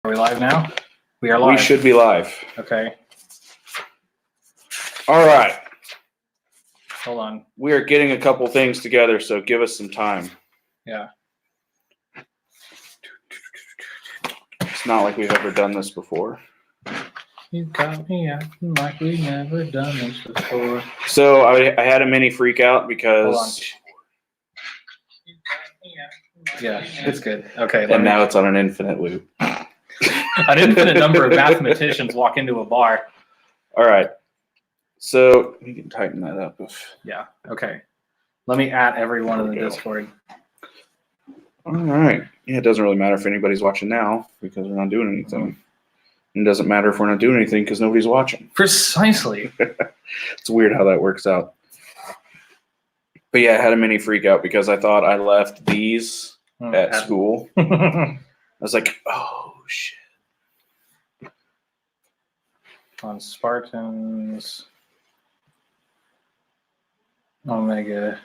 Are we live now? We are live. We should be live. Okay. All right. Hold on. We are getting a couple things together, so give us some time. Yeah. It's not like we've ever done this before. You got me acting like we never done this before. So I had a mini freak out because... Hold on. Yeah, it's good. Okay. And now it's on an infinite loop. An infinite number of mathematicians walk into a bar. All right. So you can tighten that up. Yeah. Okay. Let me add everyone in the Discord. All right. Yeah, it doesn't really matter if anybody's watching now because we're not doing anything. It doesn't matter if we're not doing anything because nobody's watching. Precisely. It's weird how that works out. But yeah, I had a mini freak out because I thought I left these at school. I was like, oh, shit. On Spartans Omega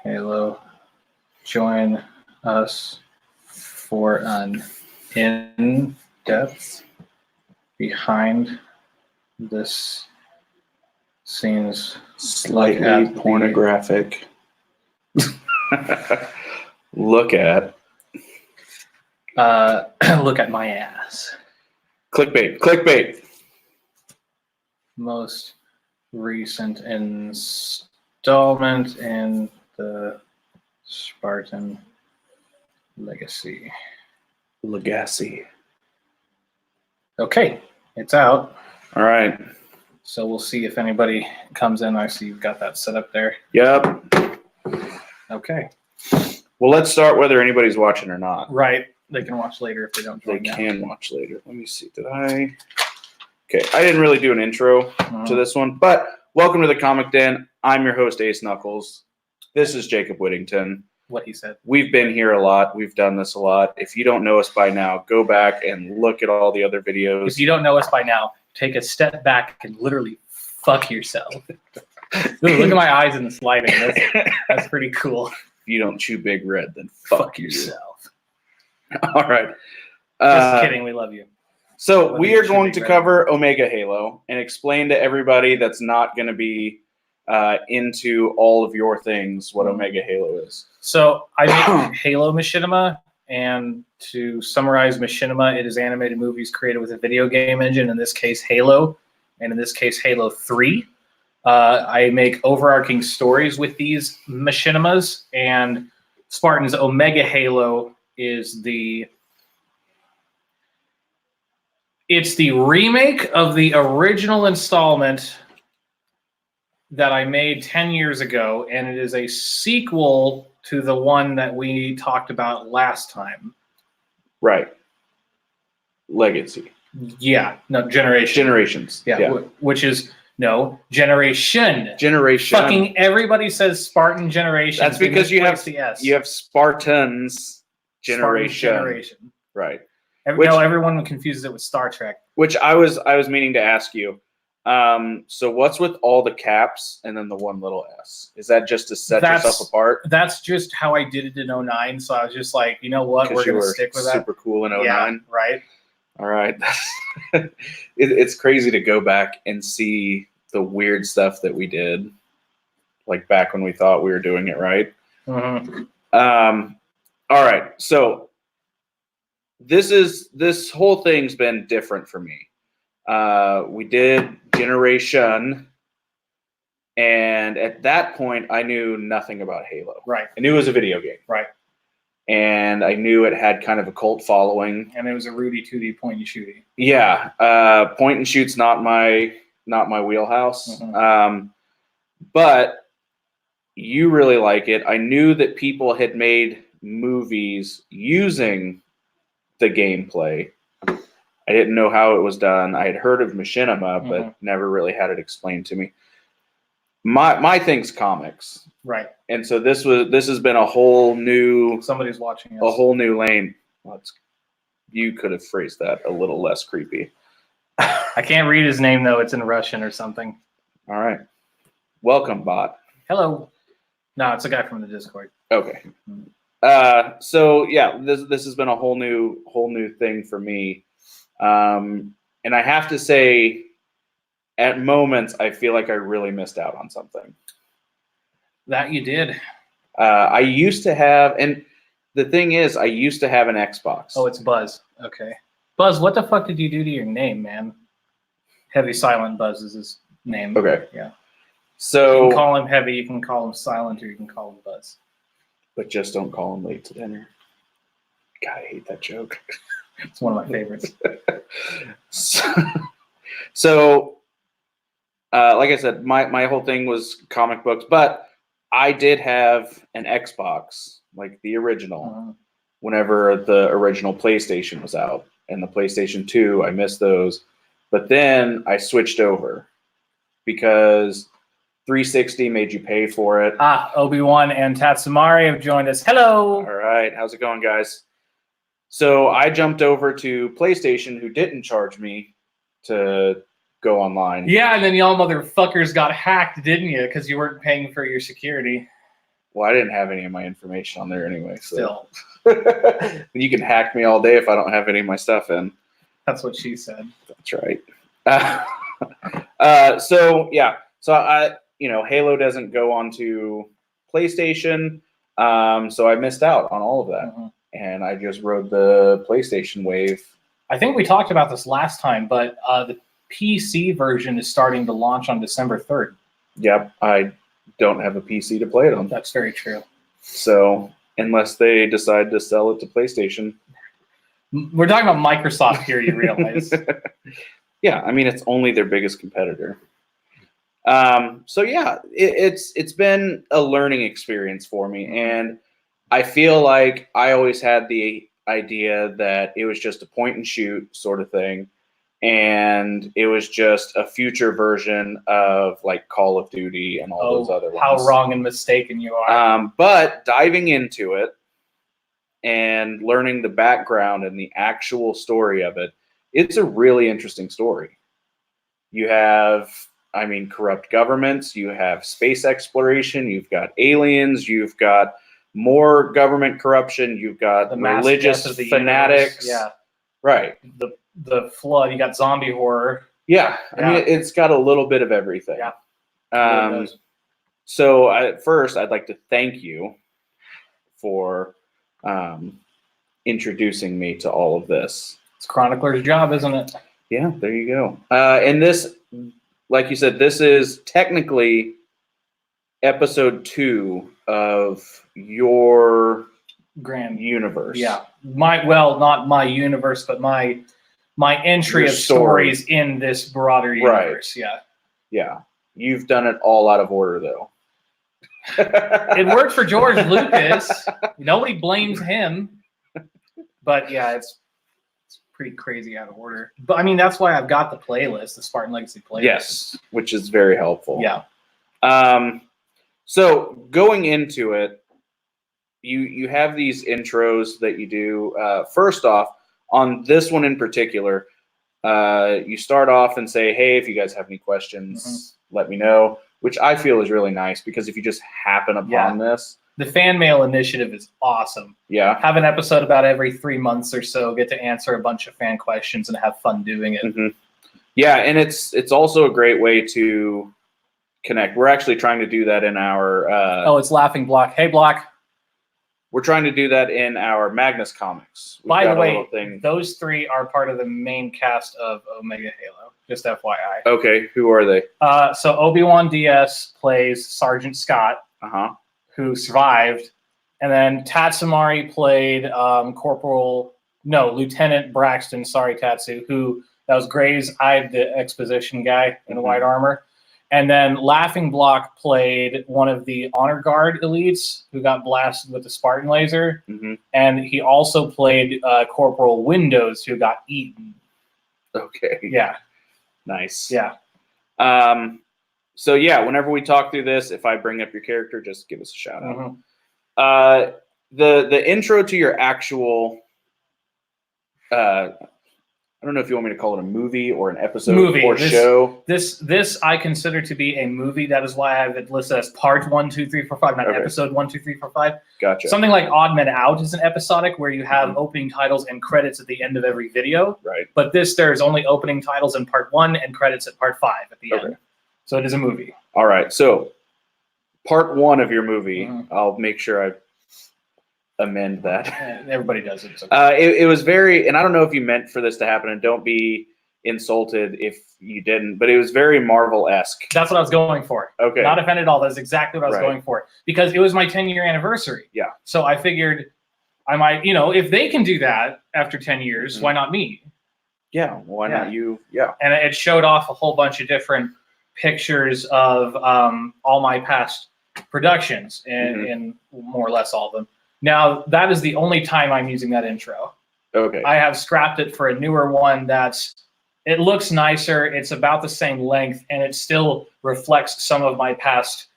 Halo, join us for an in-depth behind this scenes slightly pornographic look at look at my ass. Clickbait. Most recent installment in the Spartan Legacy. Okay, it's out. All right. So we'll see if anybody comes in. I see you've got that set up there. Yep. Okay. Well, let's start whether anybody's watching or not. Right. They can watch later if they don't join. They can watch later. Let me see. Did I? Okay. I didn't really do an intro to this one, but welcome to the Comic Den. I'm your host, Ace Knuckles. This is Jacob Whittington. What he said. We've been here a lot. We've done this a lot. If you don't know us by now, go back and look at all the other videos. If you don't know us by now, take a step back and literally fuck yourself. Look at my eyes in the sliding. That's pretty cool. If you don't chew Big Red, then fuck yourself. All right. Just kidding. We love you. So we are going to cover Omega Halo and explain to everybody that's not going to be into all of your things what Omega Halo is. So I make Halo Machinima, and to summarize Machinima, it is animated movies created with a video game engine, in this case Halo, and in this case Halo 3. I make overarching stories with these Machinimas, and Spartan's Omega Halo is the remake of the original installment that I made 10 years ago, and it is a sequel to the one that we talked about last time. Right. Legacy. Yeah. No, Generations. Yeah. Which is, no, Generation. Fucking everybody says Spartan Generation. That's because you have Spartans Generation. Right. Everyone confuses it with Star Trek. Which I was meaning to ask you. So what's with all the caps and then the one little S? Is that just to set yourself apart? That's just how I did it in 09. So I was just like, you know what? We're going to stick with that. Super cool in 09. Yeah, right. All right. It's crazy to go back and see the weird stuff that we did, like back when we thought we were doing it right. Mm-hmm. All right. So this whole thing's been different for me. We did Generation, and at that point, I knew nothing about Halo. Right. I knew it was a video game. Right. And I knew it had kind of a cult following. And it was a Rudy 2D point and shooty. Yeah. Point and shoot's not my wheelhouse. Mm-hmm. But you really like it. I knew that people had made movies using the gameplay. I didn't know how it was done. I had heard of Machinima, but never really had it explained to me. My thing's comics. Right. And so this has been a whole new... Somebody's watching us. A whole new lane. Well, you could have phrased that a little less creepy. I can't read his name, though. It's in Russian or something. All right. Welcome, bot. Hello. No, it's a guy from the Discord. Okay. So yeah, this has been a whole new thing for me. And I have to say, at moments, I feel like I really missed out on something. That you did. I used to have, and the thing is, I used to have an Xbox. Oh, it's Buzz. Okay. Buzz, what the fuck did you do to your name, man? Heavy Silent Buzz is his name. Okay. Yeah. You So, can call him Heavy, you can call him Silent, or you can call him Buzz. but just don't call him late to dinner. God, I hate that joke. It's one of my favorites. So, like I said, my whole thing was comic books, but I did have an Xbox, like the original, whenever the original PlayStation was out. And the PlayStation 2, I missed those. But then I switched over because 360 made you pay for it. Obi-Wan and Tatsumari have joined us. Hello! All right, how's it going, guys? So I jumped over to PlayStation, who didn't charge me to go online. Yeah, and then y'all motherfuckers got hacked, didn't you? Because you weren't paying for your security. Well, I didn't have any of my information on there anyway. So. Still. You can hack me all day if I don't have any of my stuff in. That's what she said. That's right. So yeah, so Halo doesn't go onto PlayStation, so I missed out on all of that, and I just rode the PlayStation wave. I think we talked about this last time, but the PC version is starting to launch on December 3rd. Yep, I don't have a PC to play it on. That's very true. So unless they decide to sell it to PlayStation. We're talking about Microsoft here, you realize. Yeah, I mean, it's only their biggest competitor. So yeah, it's been a learning experience for me, and I feel like I always had the idea that it was just a point and shoot sort of thing, and it was just a future version of like Call of Duty and all those other ones. How wrong and mistaken you are. But diving into it and learning the background and the actual story of it, it's a really interesting story. You have, I mean, corrupt governments, you have space exploration, you've got aliens, you've got more government corruption, you've got The religious of the fanatics. Universe. Yeah. Right. The flood, you got zombie horror. Yeah. I mean, it's got a little bit of everything. Yeah. So first, I'd like to thank you for introducing me to all of this. It's Chronicler's job, isn't it? Yeah, there you go. And this, like you said, this is technically episode 2 of your grand universe. Yeah. Not my universe, but my entry Your of story. stories in this broader universe. Right. Yeah. Yeah. You've done it all out of order, though. It worked for George Lucas. Nobody blames him. But yeah, it's pretty crazy out of order. But I mean, that's why I've got the playlist, the Spartan Legacy playlist. Yes, which is very helpful. Yeah. So going into it, you have these intros that you do. First off, on this one in particular, you start off and say, hey, if you guys have any questions, let me know, which I feel is really nice, because if you just happen upon this. The fan mail initiative is awesome. Yeah. Have an episode about every 3 months or so, get to answer a bunch of fan questions and have fun doing it. Yeah, and it's also a great way to connect. We're actually trying to do that in our... it's Laughing Block. Hey, Block. We're trying to do that in our Magnus comics. By the way, those 3 are part of the main cast of Omega Halo. Just FYI. Okay, who are they? So Obi-Wan DS plays Sergeant Scott, who survived, and then Tatsumari played Lieutenant Braxton. Sorry, Tatsu. That was Gray's eyed the exposition guy in the white armor. And then Laughing Block played one of the honor guard elites who got blasted with the Spartan laser. And he also played Corporal Windows, who got eaten. Okay. Yeah. Nice. Yeah. So yeah, whenever we talk through this, if I bring up your character, just give us a shout out. The intro to your actual I don't know if you want me to call it a movie or an episode Movie. or show. This I consider to be a movie. That is why I have it listed as part 1, 2, 3, 4, 5, not Okay. episode 1, 2, 3, 4, 5. Gotcha. Something like Odd Men Out is an episodic where you have opening titles and credits at the end of every video. Right. But there's only opening titles in part 1 and credits at part 5 at the end. So it is a movie. All right. So part 1 of your movie, I'll make sure I amend that. Everybody does it. Okay. It was very, and I don't know if you meant for this to happen, and don't be insulted if you didn't, but it was very Marvel-esque. That's what I was going for. Okay. Not offended at all. That's exactly what I was going for. Because it was my 10-year anniversary. Yeah. So I figured I might, if they can do that after 10 years, why not me? Yeah. Why not you? Yeah. And it showed off a whole bunch of different pictures of all my past productions, and more or less all of them. Now, that is the only time I'm using that intro. Okay. I have scrapped it for a newer one it looks nicer, it's about the same length, and it still reflects some of my past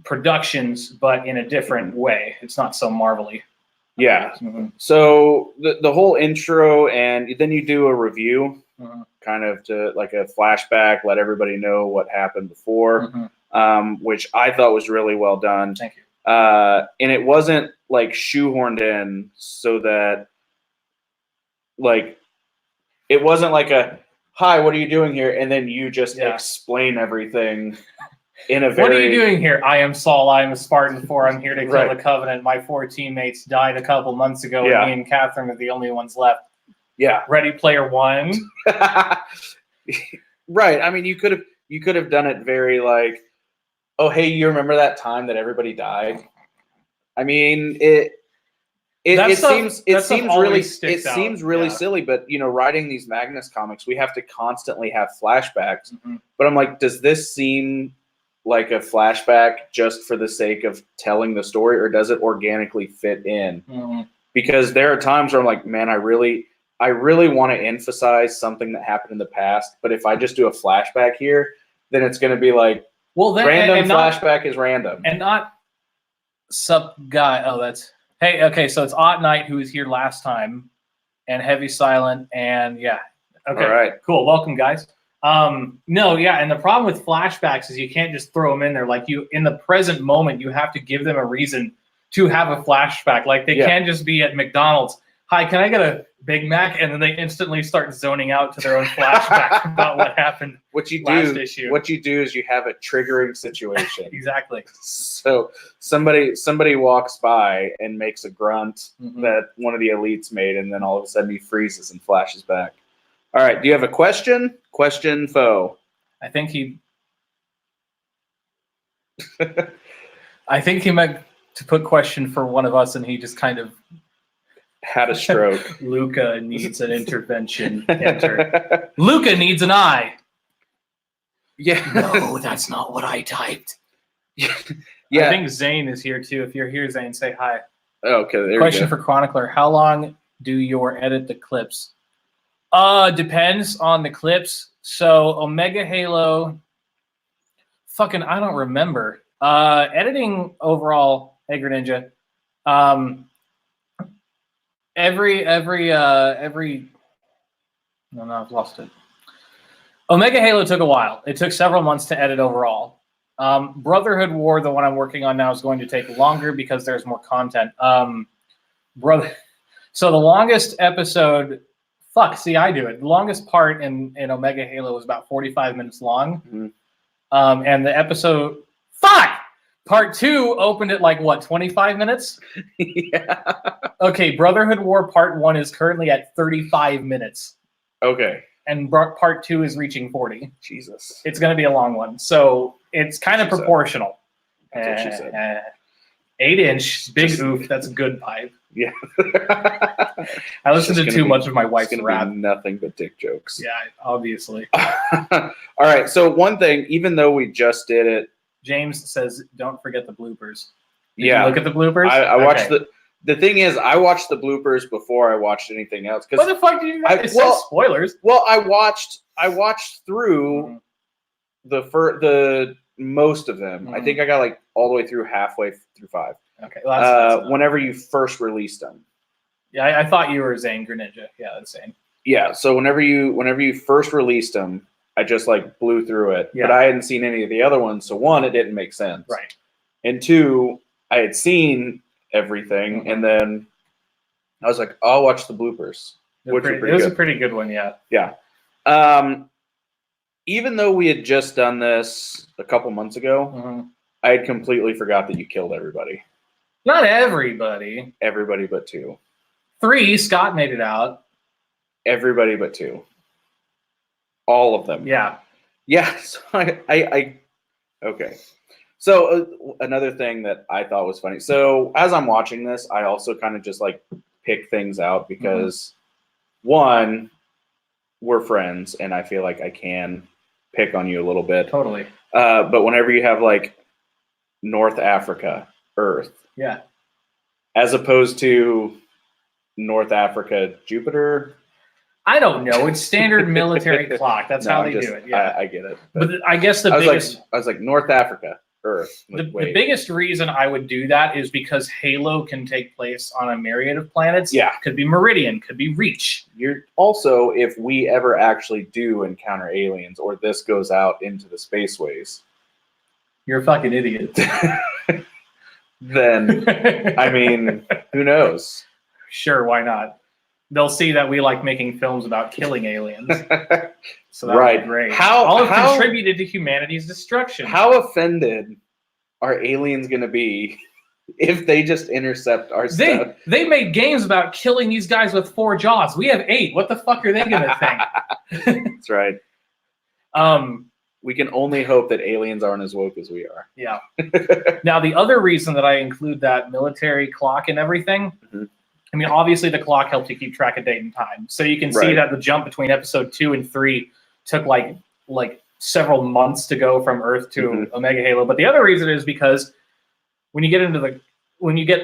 productions, but in a different way. It's not so marvelly. Yeah. So the whole intro, and then you do a review, kind of to like a flashback, let everybody know what happened before, which I thought was really well done. Thank you. And it wasn't like shoehorned in so that like it wasn't like a hi, what are you doing here? And then you just explain everything in a very... What are you doing here? I am Saul. I am a Spartan 4. I'm here to kill the Covenant. My 4 teammates died a couple months ago, and me and Katherine are the only ones left. Yeah. Ready Player One. Right. I mean, you could have done it very like, oh, hey, you remember that time that everybody died? I mean, it seems really silly, but writing these Magnus comics, we have to constantly have flashbacks. But I'm like, does this seem like a flashback just for the sake of telling the story, or does it organically fit in? Because there are times where I'm like, man, I really want to emphasize something that happened in the past, but if I just do a flashback here, then it's going to be like, well, then random flashback is random, and not sup guy. Oh, that's. Hey, okay, so it's Odd Knight, who was here last time, and Heavy Silent, and okay, all right, cool, welcome guys. And the problem with flashbacks is you can't just throw them in there. Like in the present moment, you have to give them a reason to have a flashback. Like they can't just be at McDonald's. Hi, can I get a Big Mac? And then they instantly start zoning out to their own flashback about what happened. Last issue. What you do is you have a triggering situation. Exactly. So somebody walks by and makes a grunt that one of the elites made, and then all of a sudden he freezes and flashes back. All right. Do you have a question? Question, foe. I think he meant to put question for one of us, and he just kind of had a stroke. Luca needs an intervention. Enter. Luca needs an eye. Yeah. No, that's not what I typed. Yeah. I think Zane is here too. If you're here, Zane, say hi. Okay. There Question for Chronicler: how long do you edit the clips? Depends on the clips. So Omega Halo. Fucking, I don't remember. Editing overall, Egger Ninja. Every no, I've lost it. Omega Halo took a while. It took several months to edit overall. Brotherhood War, the one I'm working on now, is going to take longer because there's more content. So the longest episode, I do it. The longest part in Omega Halo was about 45 minutes long. And the episode, Part 2 opened at like, 25 minutes? Yeah. Okay, Brotherhood War Part 1 is currently at 35 minutes. Okay. And Part 2 is reaching 40. Jesus. It's going to be a long one. So it's kind of proportional. That's what she said. 8-inch, big oof, that's a good pipe. Yeah. I listened to too much of my wife's rap. Nothing but dick jokes. Yeah, obviously. All right, so one thing, even though we just did it, James says, don't forget the bloopers. Did you look at the bloopers? I watched the thing is, I watched the bloopers before I watched anything else. What the fuck did you guys? It says spoilers. Well, I watched through the most of them. I think I got like all the way through halfway through 5. Okay. Well, whenever you first released them. Yeah, I thought you were Zane Greninja. Yeah, that's Zane. Yeah, so whenever you first released them, I just like blew through it. Yeah. But I hadn't seen any of the other ones, so one, it didn't make sense. Right. And two, I had seen everything, and then I was like, I'll watch the bloopers. It was a pretty good one, yeah. Yeah. Even though we had just done this a couple months ago, I had completely forgot that you killed everybody. Not everybody. Everybody but 2. 3, Scott made it out. Everybody but 2. All of them. Yeah. Yeah. So I okay. So another thing that I thought was funny. So as I'm watching this, I also kind of just like pick things out because one, we're friends, and I feel like I can pick on you a little bit. Totally. But whenever you have like North Africa, Earth, yeah, as opposed to North Africa, Jupiter. I don't know. It's standard military clock. That's how they do it. Yeah, I get it. But I guess I was like North Africa, Earth. The biggest reason I would do that is because Halo can take place on a myriad of planets. Yeah. Could be Meridian, could be Reach. You're also, if we ever actually do encounter aliens or this goes out into the spaceways. You're a fucking idiot. Then, I mean, who knows? Sure, why not? They'll see that we like making films about killing aliens. So that would be great. All have contributed to humanity's destruction. How offended are aliens going to be if they just intercept our stuff? They made games about killing these guys with 4 jaws. We have 8. What the fuck are they going to think? That's right. We can only hope that aliens aren't as woke as we are. Yeah. Now, the other reason that I include that military clock and everything, I mean, obviously the clock helps you keep track of date and time. So you can see that the jump between episode 2 and 3 took like several months to go from Earth to Omega Halo. But the other reason is because when you get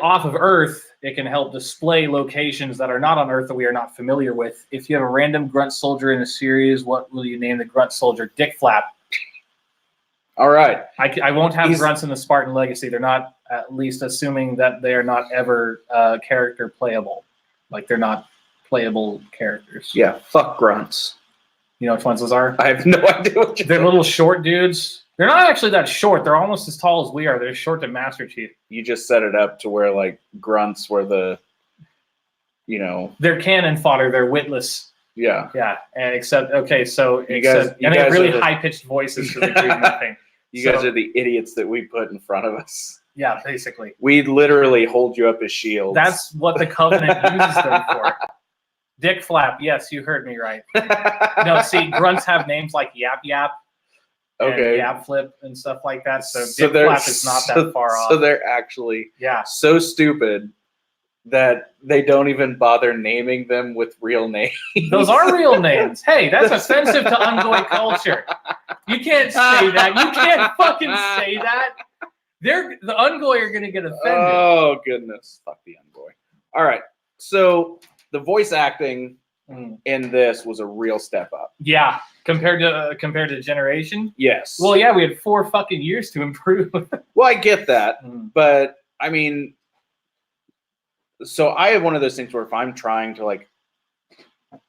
off of Earth, it can help display locations that are not on Earth that we are not familiar with. If you have a random grunt soldier in a series, what will you name the grunt soldier? Dick Flap. All right. I won't have grunts in the Spartan Legacy. They're not, at least assuming that they are not ever character playable. Like, they're not playable characters. Yeah, fuck grunts. You know which ones those are? I have no idea what They're little short dudes. They're not actually that short. They're almost as tall as we are. They're short to Master Chief. You just set it up to where, like, grunts were the, They're cannon fodder. They're witless. Yeah. Yeah. And except, okay, so they have really high-pitched voices because they do nothing. You guys are the idiots that we put in front of us. Yeah, basically. We literally hold you up as shields. That's what the Covenant uses them for. Dick Flap. Yes, you heard me right. No, see, grunts have names like Yap Yap and Yap Flip and stuff like that. So Dick Flap is not that far off. So they're actually so stupid that they don't even bother naming them with real names. Those are real names. Hey, that's offensive to Ungoy culture. You can't say that. You can't fucking say that. The Ungoy are going to get offended. Oh, goodness. Fuck the Ungoy. All right. So the voice acting in this was a real step up. Yeah. Compared to Generation? Yes. Well, yeah, we had 4 fucking years to improve. Well, I get that. But, I mean, so I have one of those things where if I'm trying to, like,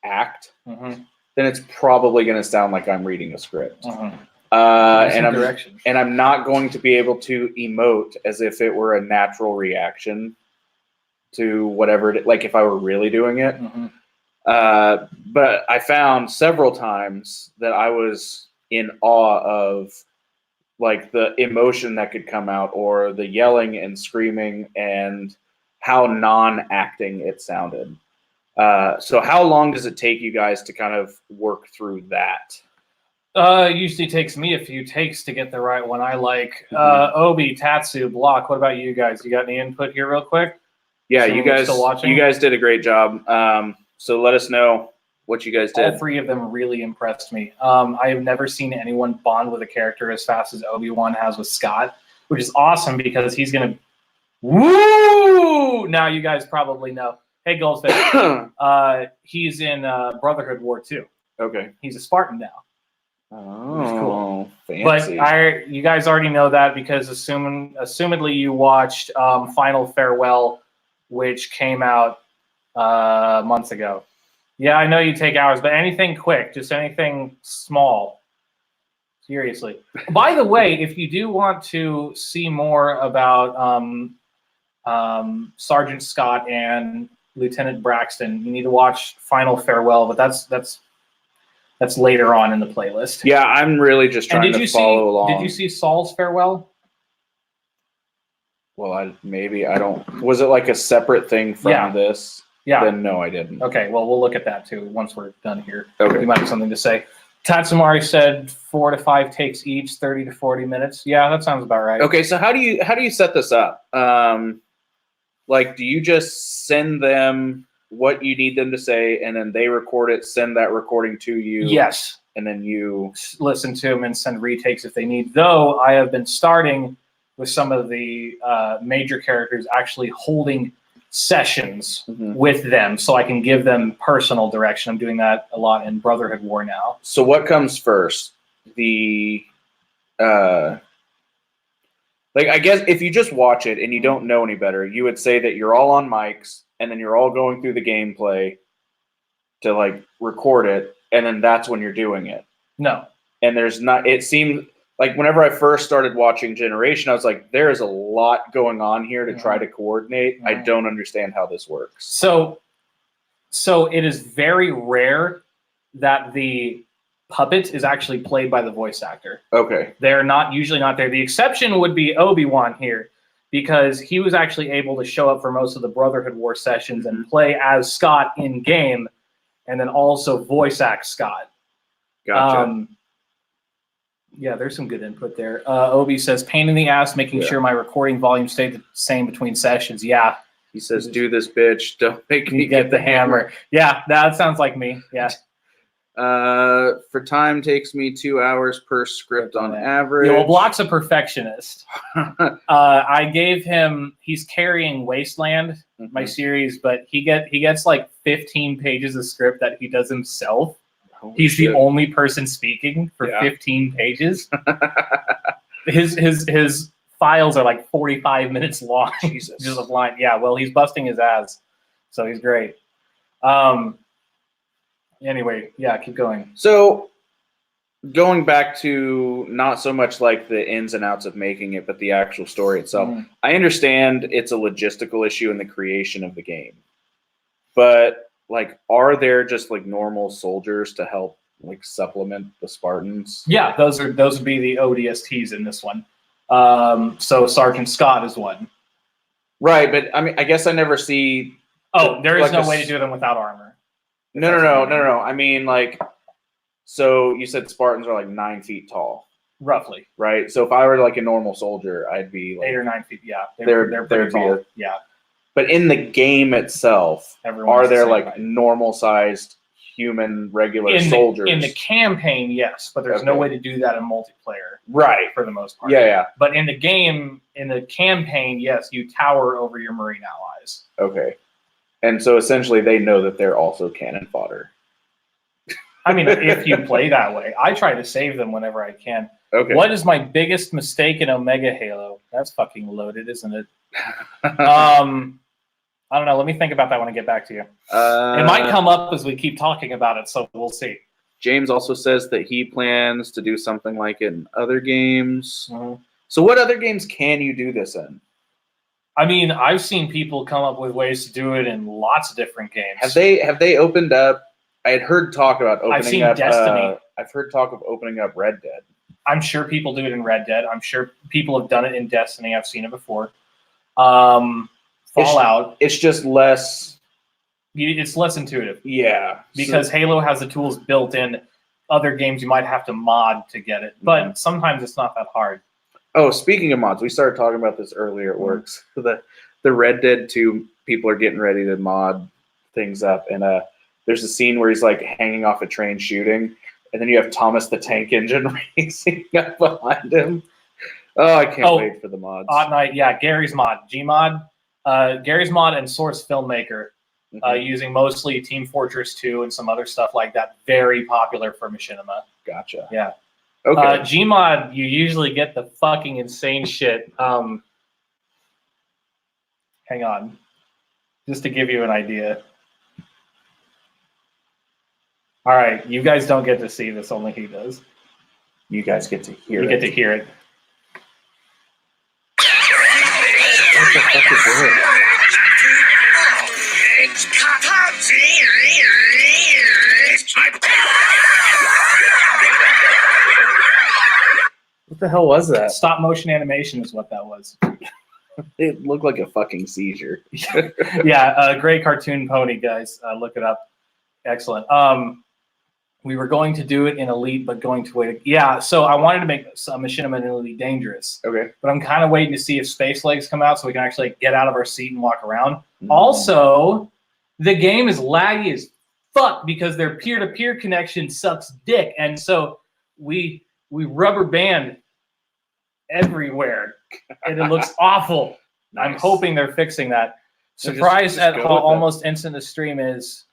act, then it's probably going to sound like I'm reading a script. And I'm not going to be able to emote as if it were a natural reaction to whatever, like if I were really doing it. But I found several times that I was in awe of like the emotion that could come out or the yelling and screaming and how non-acting it sounded. So how long does it take you guys to kind of work through that? It usually takes me a few takes to get the right one I like. Obi, Tatsu, Block, what about you guys? You got any input here real quick? Yeah, you guys did a great job. So let us know what you guys did. All 3 of them really impressed me. I have never seen anyone bond with a character as fast as Obi-Wan has with Scott, which is awesome because he's going to... Woo! Now you guys probably know. Hey, Goldfish. He's in Brotherhood War 2. Okay. He's a Spartan now. Oh, cool. Fancy. But you guys already know that because assumedly you watched Final Farewell, which came out months ago. Yeah, I know you take hours, but anything quick, just anything small. Seriously. By the way, if you do want to see more about Sergeant Scott and Lieutenant Braxton, you need to watch Final Farewell, but that's later on in the playlist. Yeah, I'm really just trying to follow along. Did you see Saul's Farewell? Well, I don't. Was it like a separate thing from this? Yeah. Then no, I didn't. Okay, well, we'll look at that too once we're done here. Okay. You might have something to say. Tatsumari said 4 to 5 takes each, 30 to 40 minutes. Yeah, that sounds about right. Okay, so how do you set this up? Like, do you just send them what you need them to say, and then they record it, send that recording to you? Yes. And then you listen to them and send retakes if they need. Though I have been starting with some of the major characters actually holding sessions with them so I can give them personal direction. I'm doing that a lot in Brotherhood War now. So what comes first? The like, I guess if you just watch it and you don't know any better, you would say that you're all on mics and then you're all going through the gameplay to like record it, and then that's when you're doing it. No. And there's not, it seemed like whenever I first started watching Generation, I was like, there is a lot going on here to try to coordinate. I don't understand how this works. So it is very rare that the puppet is actually played by the voice actor. Okay. They're usually not there. The exception would be Obi-Wan here, because he was actually able to show up for most of the Brotherhood War sessions and play as Scott in game, and then also voice act Scott. Gotcha. Yeah, there's some good input there. Obi says, pain in the ass making sure my recording volume stayed the same between sessions. Yeah. He says, do this, bitch. Don't make me get the hammer. Yeah, that sounds like me. Yeah. For time takes me 2 hours per script on average. Yeah, well, Block's a perfectionist. I gave him, he's carrying Wasteland, my series, but he gets like 15 pages of script that he does himself. He's the only person speaking for 15 pages. His files are like 45 minutes long. Jesus. Just a line. Yeah, well, he's busting his ass, so he's great. Anyway, yeah, keep going. So going back to not so much like the ins and outs of making it, but the actual story itself. I understand it's a logistical issue in the creation of the game, but like, are there just like normal soldiers to help like supplement the Spartans? Yeah, those would be the ODSTs in this one. So Sergeant Scott is one. Right, but I mean, I guess I never see. Oh, there is no way to do them without armor. No. I mean, like, so you said Spartans are like 9 feet tall, roughly, right? So if I were like a normal soldier, I'd be like 8 or 9 feet. Yeah, they're pretty tall. Yeah. But in the game itself, are there like normal sized human regular soldiers? In the campaign, yes, but there's no way to do that in multiplayer. Right. For the most part. Yeah. But in the game, in the campaign, yes, you tower over your Marine allies. Okay. And so essentially they know that they're also cannon fodder. I mean, if you play that way. I try to save them whenever I can. Okay. What is my biggest mistake in Omega Halo? That's fucking loaded, isn't it? I don't know. Let me think about that when I get back to you. It might come up as we keep talking about it, so we'll see. James also says that he plans to do something like it in other games. So what other games can you do this in? I mean, I've seen people come up with ways to do it in lots of different games. Have they opened up? I had heard talk about opening up. I've seen Destiny. I've heard talk of opening up Red Dead. I'm sure people do it in Red Dead. I'm sure people have done it in Destiny. I've seen it before. Fallout. It's just less. It's less intuitive. Yeah. Because Halo has the tools built in. Other games you might have to mod to get it, but sometimes it's not that hard. Oh, speaking of mods, we started talking about this earlier at work. So the Red Dead 2 people are getting ready to mod things up, and there's a scene where he's like hanging off a train shooting, and then you have Thomas the Tank Engine racing up behind him. Oh, I can't wait for the mods. Odd Night, yeah, Gary's mod, Gmod, Gary's mod, and Source Filmmaker, using mostly Team Fortress 2 and some other stuff like that. Very popular for Machinima. Gotcha. Yeah. Okay. Gmod, you usually get the fucking insane shit. Hang on, just to give you an idea. All right, you guys don't get to see this. Only he does. You guys get to hear You it. get to hear it. What the fuck is this? What the hell was that? Stop motion animation is what that was. It looked like a fucking seizure. Yeah, great cartoon pony, guys. Look it up. Excellent. We were going to do it in Elite, but going to wait. Yeah, so I wanted to make Machinima in Elite dangerous. Okay. But I'm kind of waiting to see if Space Legs come out so we can actually get out of our seat and walk around. Also, the game is laggy as fuck because their peer-to-peer connection sucks dick. And so we rubber band everywhere. And it looks awful. Nice. I'm hoping they're fixing that. So Surprised just at go how with it. almost instant the stream is.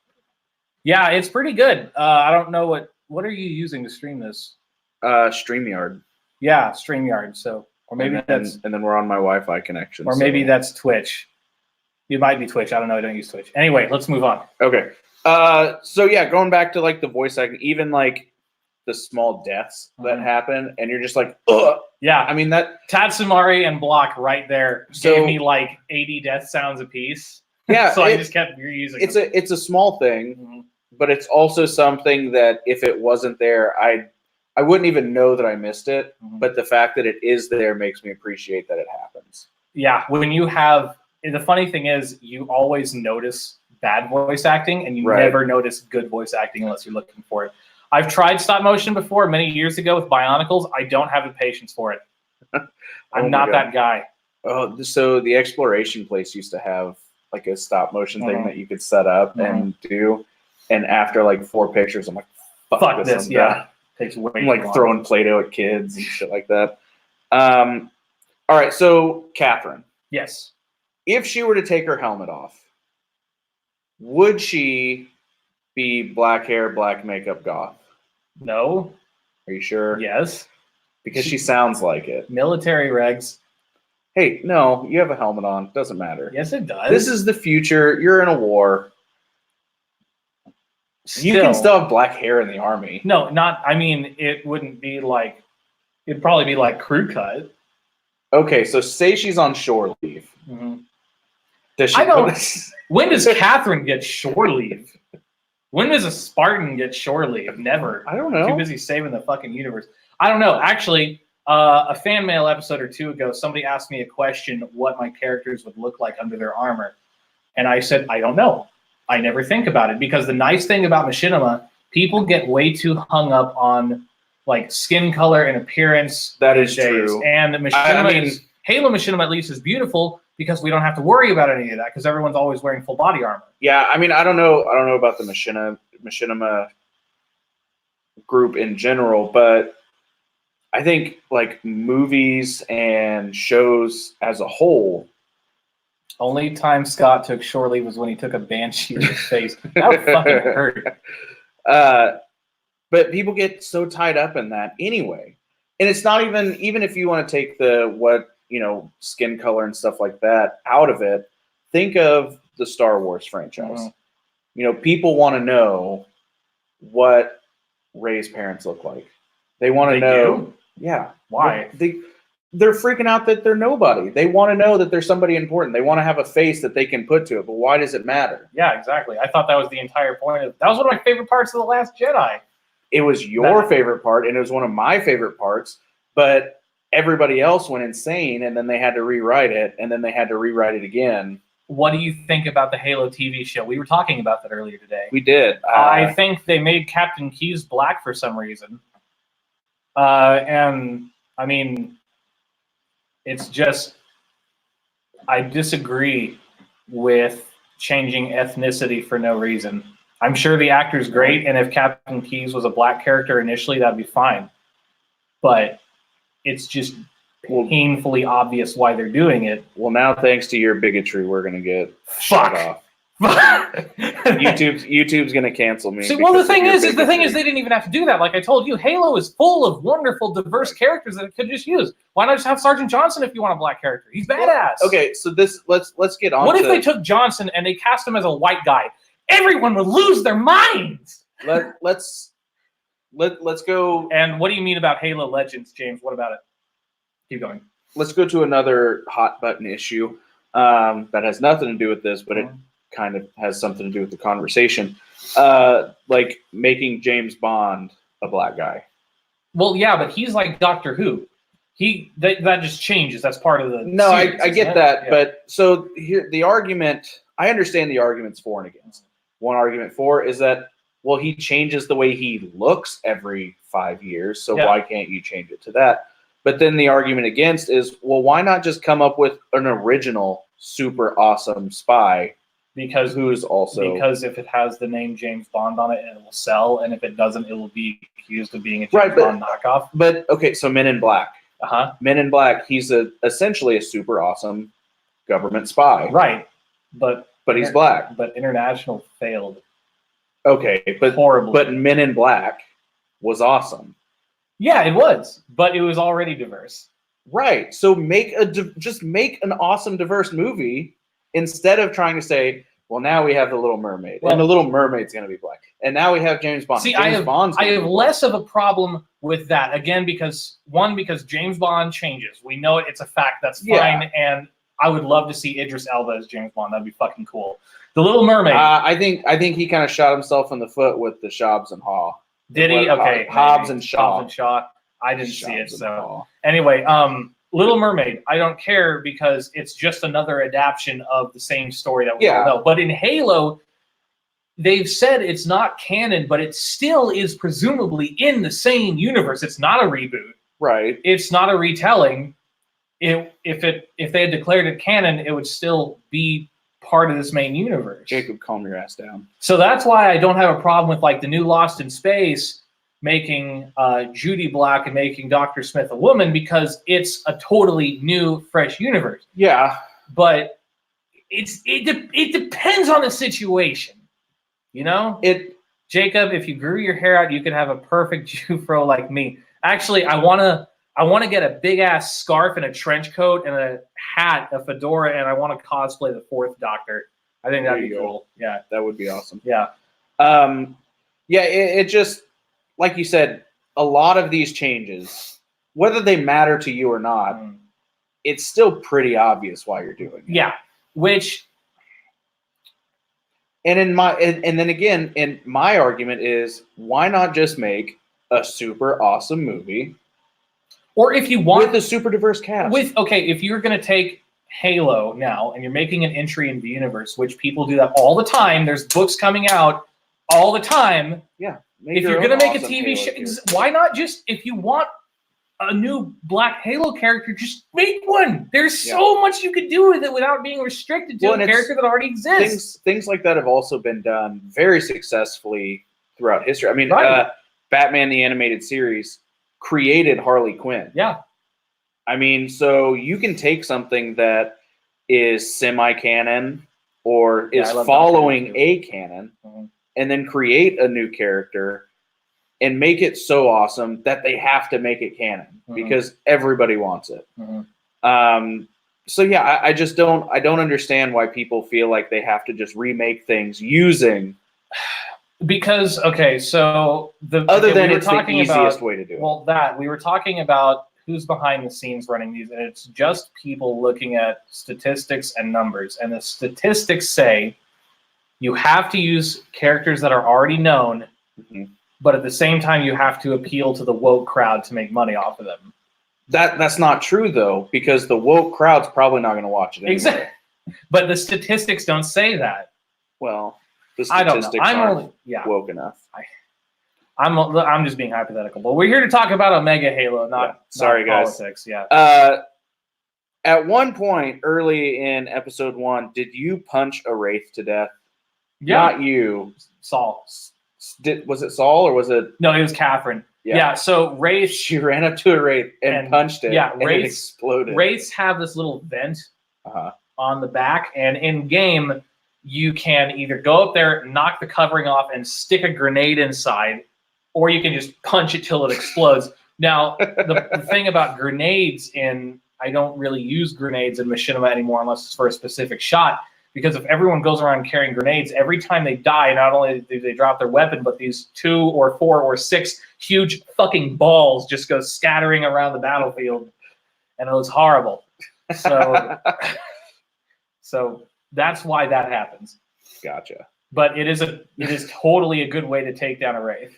Yeah, it's pretty good. I don't know what are you using to stream this? StreamYard. Yeah, StreamYard. So, or maybe and then we're on my Wi-Fi connection. or maybe that's Twitch. It might be Twitch. I don't know. I don't use Twitch. Anyway, let's move on. Okay. So yeah, going back to like the voice acting, even like the small deaths that happen, and you're just like, ugh. Yeah, I mean that Tatsumari and Block right there So- gave me like 80 death sounds apiece. yeah, So I just kept reusing them. it's a small thing, Mhm. but it's also something that if it wasn't there, I wouldn't even know that I missed it. Mhm. But the fact that it is there makes me appreciate that it happens. Yeah, when you have the funny thing is you always notice bad voice acting and you Right. never notice good voice acting unless you're looking for it. I've tried stop motion before many years ago with Bionicles. I don't have the patience for it. I'm my not God. that guy. Oh, so the exploration place used to have like a stop motion thing Mhm. that you could set up Mhm. and do. And after like 4 pictures, I'm like, Fuck this. I'm Yeah, done. takes way I'm too like long. throwing Play-Doh at kids and shit like that. All right, so Katherine, Yes. if she were to take her helmet off, would she be black hair, black makeup goth? No. Are you sure? Yes. Because she sounds like it. Military regs. Hey, no, you have a helmet on. Doesn't matter. Yes, it does. This is the future. You're in a war. You can still have black hair in the army. No, not. I mean, it wouldn't be like. It'd probably be like crew cut. Okay, so say she's on shore leave. Mm-hmm. Does she? I don't. When does Katherine get shore leave? When does a Spartan get shore leave? Never. I don't know. Too busy saving the fucking universe. I don't know. Actually, a fan mail episode or two ago, somebody asked me a question: what my characters would look like under their armor, and I said, I don't know. I never think about it because the nice thing about Machinima, people get way too hung up on like skin color and appearance. That is these days. true. And Machinima Halo Machinima at least is beautiful because we don't have to worry about any of that because everyone's always wearing full body armor. Yeah, I mean, I don't know about the Machinima group in general, but I think like movies and shows as a whole. Only time Scott took shore leave was when he took a banshee to his face. That would fucking hurt. But people get so tied up in that anyway, and it's not even if you want to take the skin color and stuff like that out of it. Think of the Star Wars franchise. Mhm. People want to know what Rey's parents look like. They want to They know. do? Yeah. Why? They're freaking out that they're nobody. They want to know that there's somebody important. They want to have a face that they can put to it. But why does it matter? Yeah, exactly. I thought that was the entire point of that was one of my favorite parts of The Last Jedi. It was your favorite part, and it was one of my favorite parts. But everybody else went insane, and then they had to rewrite it, and then they had to rewrite it again. What do you think about the Halo TV show? We were talking about that earlier today. We did. I think they made Captain Keyes black for some reason. And I mean, it's just, I disagree with changing ethnicity for no reason. I'm sure the actor's great, and if Captain Keyes was a black character initially, that'd be fine. But it's just painfully obvious why they're doing it. Well, now thanks to your bigotry, we're gonna get Fuck. shut off. YouTube's gonna cancel me. See, well, the because of thing your is they bigotry. didn't even have to do that. Like I told you, Halo is full of wonderful, diverse characters that it could just use. Why not just have Sergeant Johnson if you want a black character? He's badass. Okay, so let's get on. What if they took Johnson and they cast him as a white guy? Everyone would lose their minds. let's go. And what do you mean about Halo Legends, James? What about it? Keep going. Let's go to another hot button issue that has nothing to do with this, but it kind of has something to do with the conversation. Like making James Bond a black guy. Well, yeah, but he's like Doctor Who. That just changes. That's part of the No, series, I get that, yeah. But so here the argument. I understand the arguments for and against. One argument for is that, well, he changes the way he looks every 5 years, so why can't you change it to that? But then the argument against is, well, why not just come up with an original super awesome spy? Because if it has the name James Bond on it, it will sell, and if it doesn't, it will be accused of being a James Bond knockoff. But okay, so Men in Black. Men in Black, he's essentially a super awesome government spy. Right. But he's black. But International failed. Okay, but horribly. But Men in Black was awesome. Yeah, it was, but it was already diverse. Right. So just make an awesome diverse movie instead of trying to say, well, now we have the Little Mermaid, and the Little Mermaid's going to be black, and now we have James Bond. See, I have less of a problem with that again because James Bond changes. We know it's a fact. That's fine, and I would love to see Idris Elba as James Bond. That'd be fucking cool. The Little Mermaid. I think he kind of shot himself in the foot with the Hobbs and Haw. Did he? Okay. Hobbs and Shaw. Hobbs and Shaw. I didn't see it. So anyway, Little Mermaid. I don't care because it's just another adaptation of the same story that we all know. But in Halo, they've said it's not canon, but it still is presumably in the same universe. It's not a reboot. Right. It's not a retelling. If they had declared it canon, it would still be part of this main universe. Jacob, calm your ass down. So that's why I don't have a problem with like the new Lost in Space making Judy black and making Dr. Smith a woman because it's a totally new, fresh universe. Yeah, but it depends on the situation. You know, Jacob, if you grew your hair out, you could have a perfect Jufro like me. Actually, I want to get a big ass scarf and a trench coat and a hat, a fedora, and I want to cosplay the Fourth Doctor. I think that'd be cool. Yeah, that would be awesome. Yeah, it just like you said, a lot of these changes, whether they matter to you or not, it's still pretty obvious why you're doing it. Yeah, and then again, my argument is why not just make a super awesome movie. Or if you want with a super diverse cast. If you're going to take Halo now and you're making an entry in the universe, which people do that all the time. There's books coming out all the time. Yeah. If you're going to make a TV show, why not just, if you want a new Black Halo character, just make one. There's so much you could do with it without being restricted to a character that already exists. Things like that have also been done very successfully throughout history. I mean, Batman the Animated Series created Harley Quinn. Yeah. I mean, so you can take something that is semi-canon or is following a canon and then create a new character and make it so awesome that they have to make it canon because everybody wants it. So yeah, I just don't understand why people feel like they have to just remake things using. Because so it's the easiest way to do it. Well, we were talking about who's behind the scenes running these, and it's just people looking at statistics and numbers. And the statistics say you have to use characters that are already known, but at the same time you have to appeal to the woke crowd to make money off of them. That's not true though, because the woke crowd's probably not going to watch it anyway. Exactly. But the statistics don't say that. Well, the statistics aren't woke enough. I'm just being hypothetical, but we're here to talk about Omega Halo, not politics. Guys. At one point early in episode 1, did you punch a Wraith to death? Yeah. Not you, Saul. Was it Saul or was it? No, it was Katherine. Yeah. So Wraith. She ran up to a Wraith and punched it. Yeah, and it exploded. Wraiths have this little vent on the back, and in game you can either go up there, knock the covering off, and stick a grenade inside, or you can just punch it till it explodes. Now, the thing about grenades I don't really use grenades in Machinima anymore unless it's for a specific shot, because if everyone goes around carrying grenades, every time they die, not only do they drop their weapon, but these 2 or 4 or 6 huge fucking balls just go scattering around the battlefield, and it was horrible. So, so that's why that happens. Gotcha. But it is totally a good way to take down a Wraith.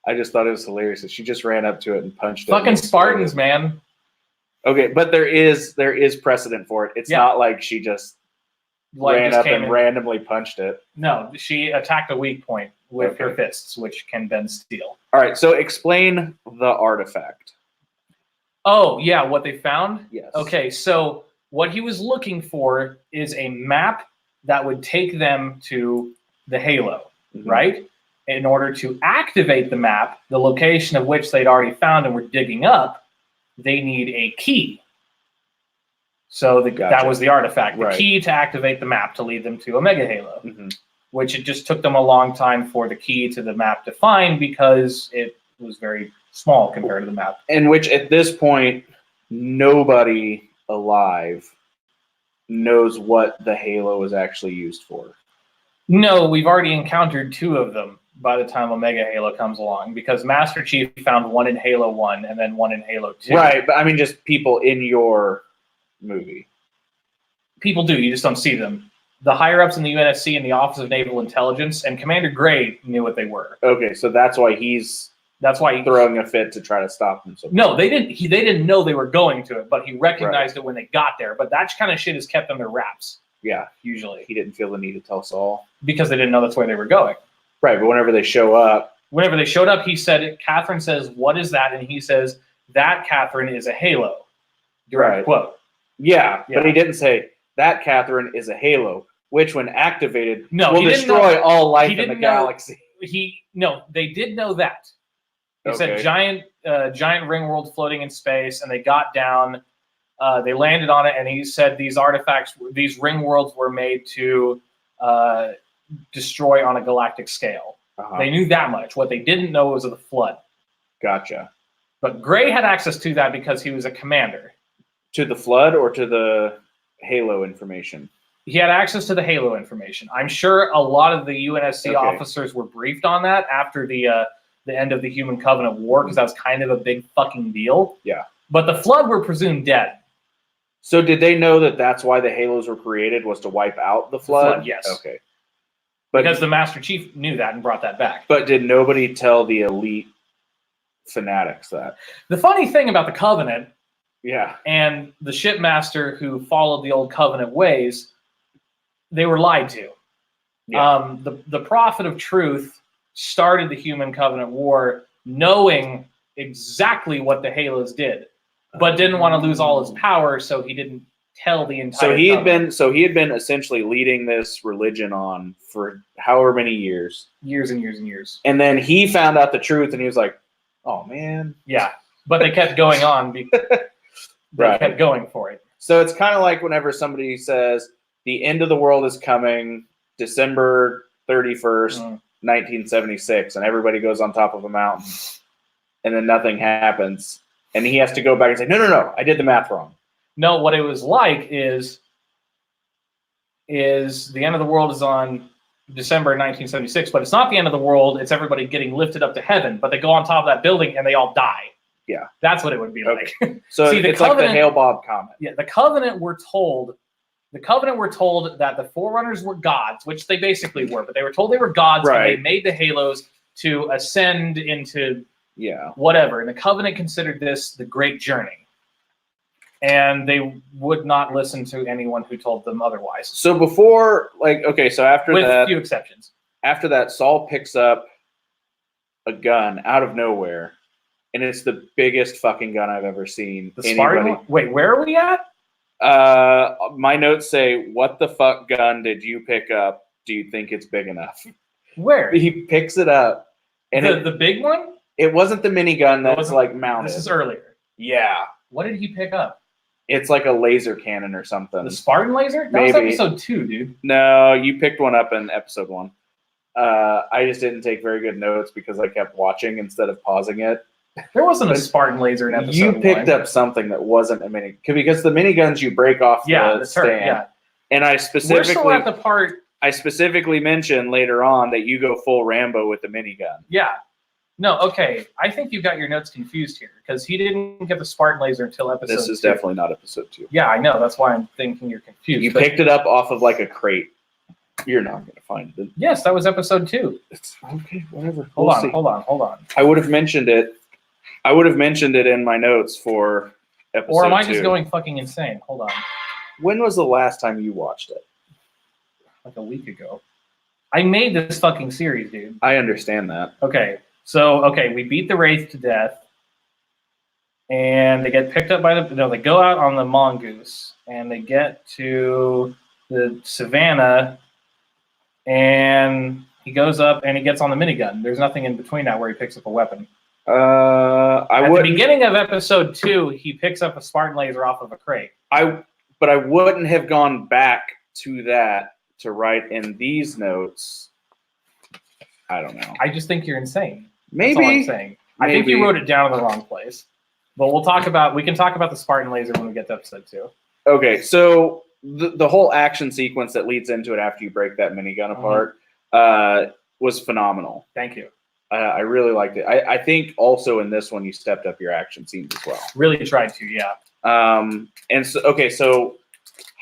I just thought it was hilarious that she just ran up to it and punched it. Fucking Spartans, man. Okay, but there is precedent for it. It's not like she just ran up and randomly punched it. No, she attacked a weak point with her fists, which can bend steel. All right, so explain the artifact. Oh, yeah, what they found? Yes. Okay, so what he was looking for is a map that would take them to the Halo, right? In order to activate the map, the location of which they'd already found and were digging up, they need a key. So that was the artifact, the key to activate the map to lead them to Omega Halo, which it just took them a long time for the key to the map to find because it was very small compared to the map. In which, at this point, nobody alive knows what the Halo is actually used for. No, we've already encountered 2 of them by the time Omega Halo comes along, because Master Chief found one in Halo 1 and then one in Halo 2. Right, but I mean just people in your movie. People do, you just don't see them. The higher-ups in the UNSC and the Office of Naval Intelligence and Commander Gray knew what they were. Okay, so that's why he's throwing a fit to try to stop them. No, they didn't know they were going to it, but he recognized it when they got there. But that kind of shit is kept under wraps. Yeah, usually. He didn't feel the need to tell Saul. Because they didn't know that's where they were going. Right, but whenever they show up... Whenever they showed up, he said, Katherine says, "What is that?" And he says, "That, Katherine, is a Halo." Direct quote. Yeah, but he didn't say, "That, Katherine, is a Halo, which when activated will destroy all life in the galaxy." They did know that. He said giant ring world floating in space, and they got down, they landed on it, and he said these artifacts, these ring worlds were made to destroy on a galactic scale. They knew that much. What they didn't know was of the flood. Gotcha. But Gray had access to that because he was a commander. To the flood or to the Halo information? He had access to the Halo information. I'm sure a lot of the UNSC officers were briefed on that after the end of the Human Covenant War, because that was kind of a big fucking deal. Yeah. But the Flood were presumed dead. So did they know that that's why the Halos were created, was to wipe out the Flood? Yes. Okay. But, because the Master Chief knew that and brought that back. But did nobody tell the elite fanatics that? The funny thing about the Covenant, and the shipmaster who followed the old Covenant ways, they were lied to. Yeah. The Prophet of Truth started the Human Covenant War knowing exactly what the Halos did, but didn't want to lose all his power, so he didn't tell the entire. So he had been essentially leading this religion on for however many years, years and years and years, and then he found out the truth, and he was like, "Oh man." Yeah, but they kept going on. They kept going for it. So it's kind of like whenever somebody says the end of the world is coming, December 31st, 1976, and everybody goes on top of a mountain, and then nothing happens, and he has to go back and say, no, I did the math wrong. No, what it was like is the end of the world is on December 1976, but it's not the end of the world. It's everybody getting lifted up to heaven, but they go on top of that building and they all die. Yeah. That's what it would be like. So it's like the Hale-Bopp comet. Yeah, the Covenant were told that the Forerunners were gods, which they basically were, but they were told they were gods, and they made the Halos to ascend into whatever. And the Covenant considered this the Great Journey. And they would not listen to anyone who told them otherwise. So before, so after with that, a few exceptions. After that, Saul picks up a gun out of nowhere, and it's the biggest fucking gun I've ever seen. The Spartan? Wait, where are we at? My notes say, "What the fuck gun did you pick up? Do you think it's big enough?" Where? He picks it up, and the big one? It wasn't the minigun that's like mounted. This is earlier. Yeah. What did he pick up? It's like a laser cannon or something. The Spartan laser? That was episode 2, dude. No, you picked one up in episode 1. I just didn't take very good notes because I kept watching instead of pausing it. There wasn't a Spartan laser in episode 1. You picked up something that wasn't a mini, because the miniguns you break off the stand, And I We're still specifically, at the part. I specifically mentioned later on that you go full Rambo with the minigun. Yeah. No, okay. I think you got your notes confused here because he didn't get the Spartan laser until episode 2. This is definitely not episode 2. Yeah, I know. That's why I'm thinking you're confused. You picked it up off of like a crate. You're not going to find it. Yes, that was episode 2. It's okay, whatever. Hold We'll on, see. hold on, hold on. I would have mentioned it. I would have mentioned it in my notes for episode 2. Or am I just going fucking insane? Hold on. When was the last time you watched it? Like a week ago. I made this fucking series, dude. I understand that. Okay. So, we beat the Wraith to death. And they get picked up by they go out on the Mongoose. And they get to the Savannah. And he goes up and he gets on the minigun. There's nothing in between that where he picks up a weapon. At the beginning of episode 2, he picks up a Spartan laser off of a crate. But I wouldn't have gone back to that to write in these notes. I don't know. I just think you're insane. Maybe. That's all I'm saying. I think you wrote it down in the wrong place. But we can talk about the Spartan laser when we get to episode 2. Okay, so the whole action sequence that leads into it after you break that minigun apart was phenomenal. Thank you. I really liked it. I think also in this one you stepped up your action scenes as well. Really tried to, yeah. And so okay, so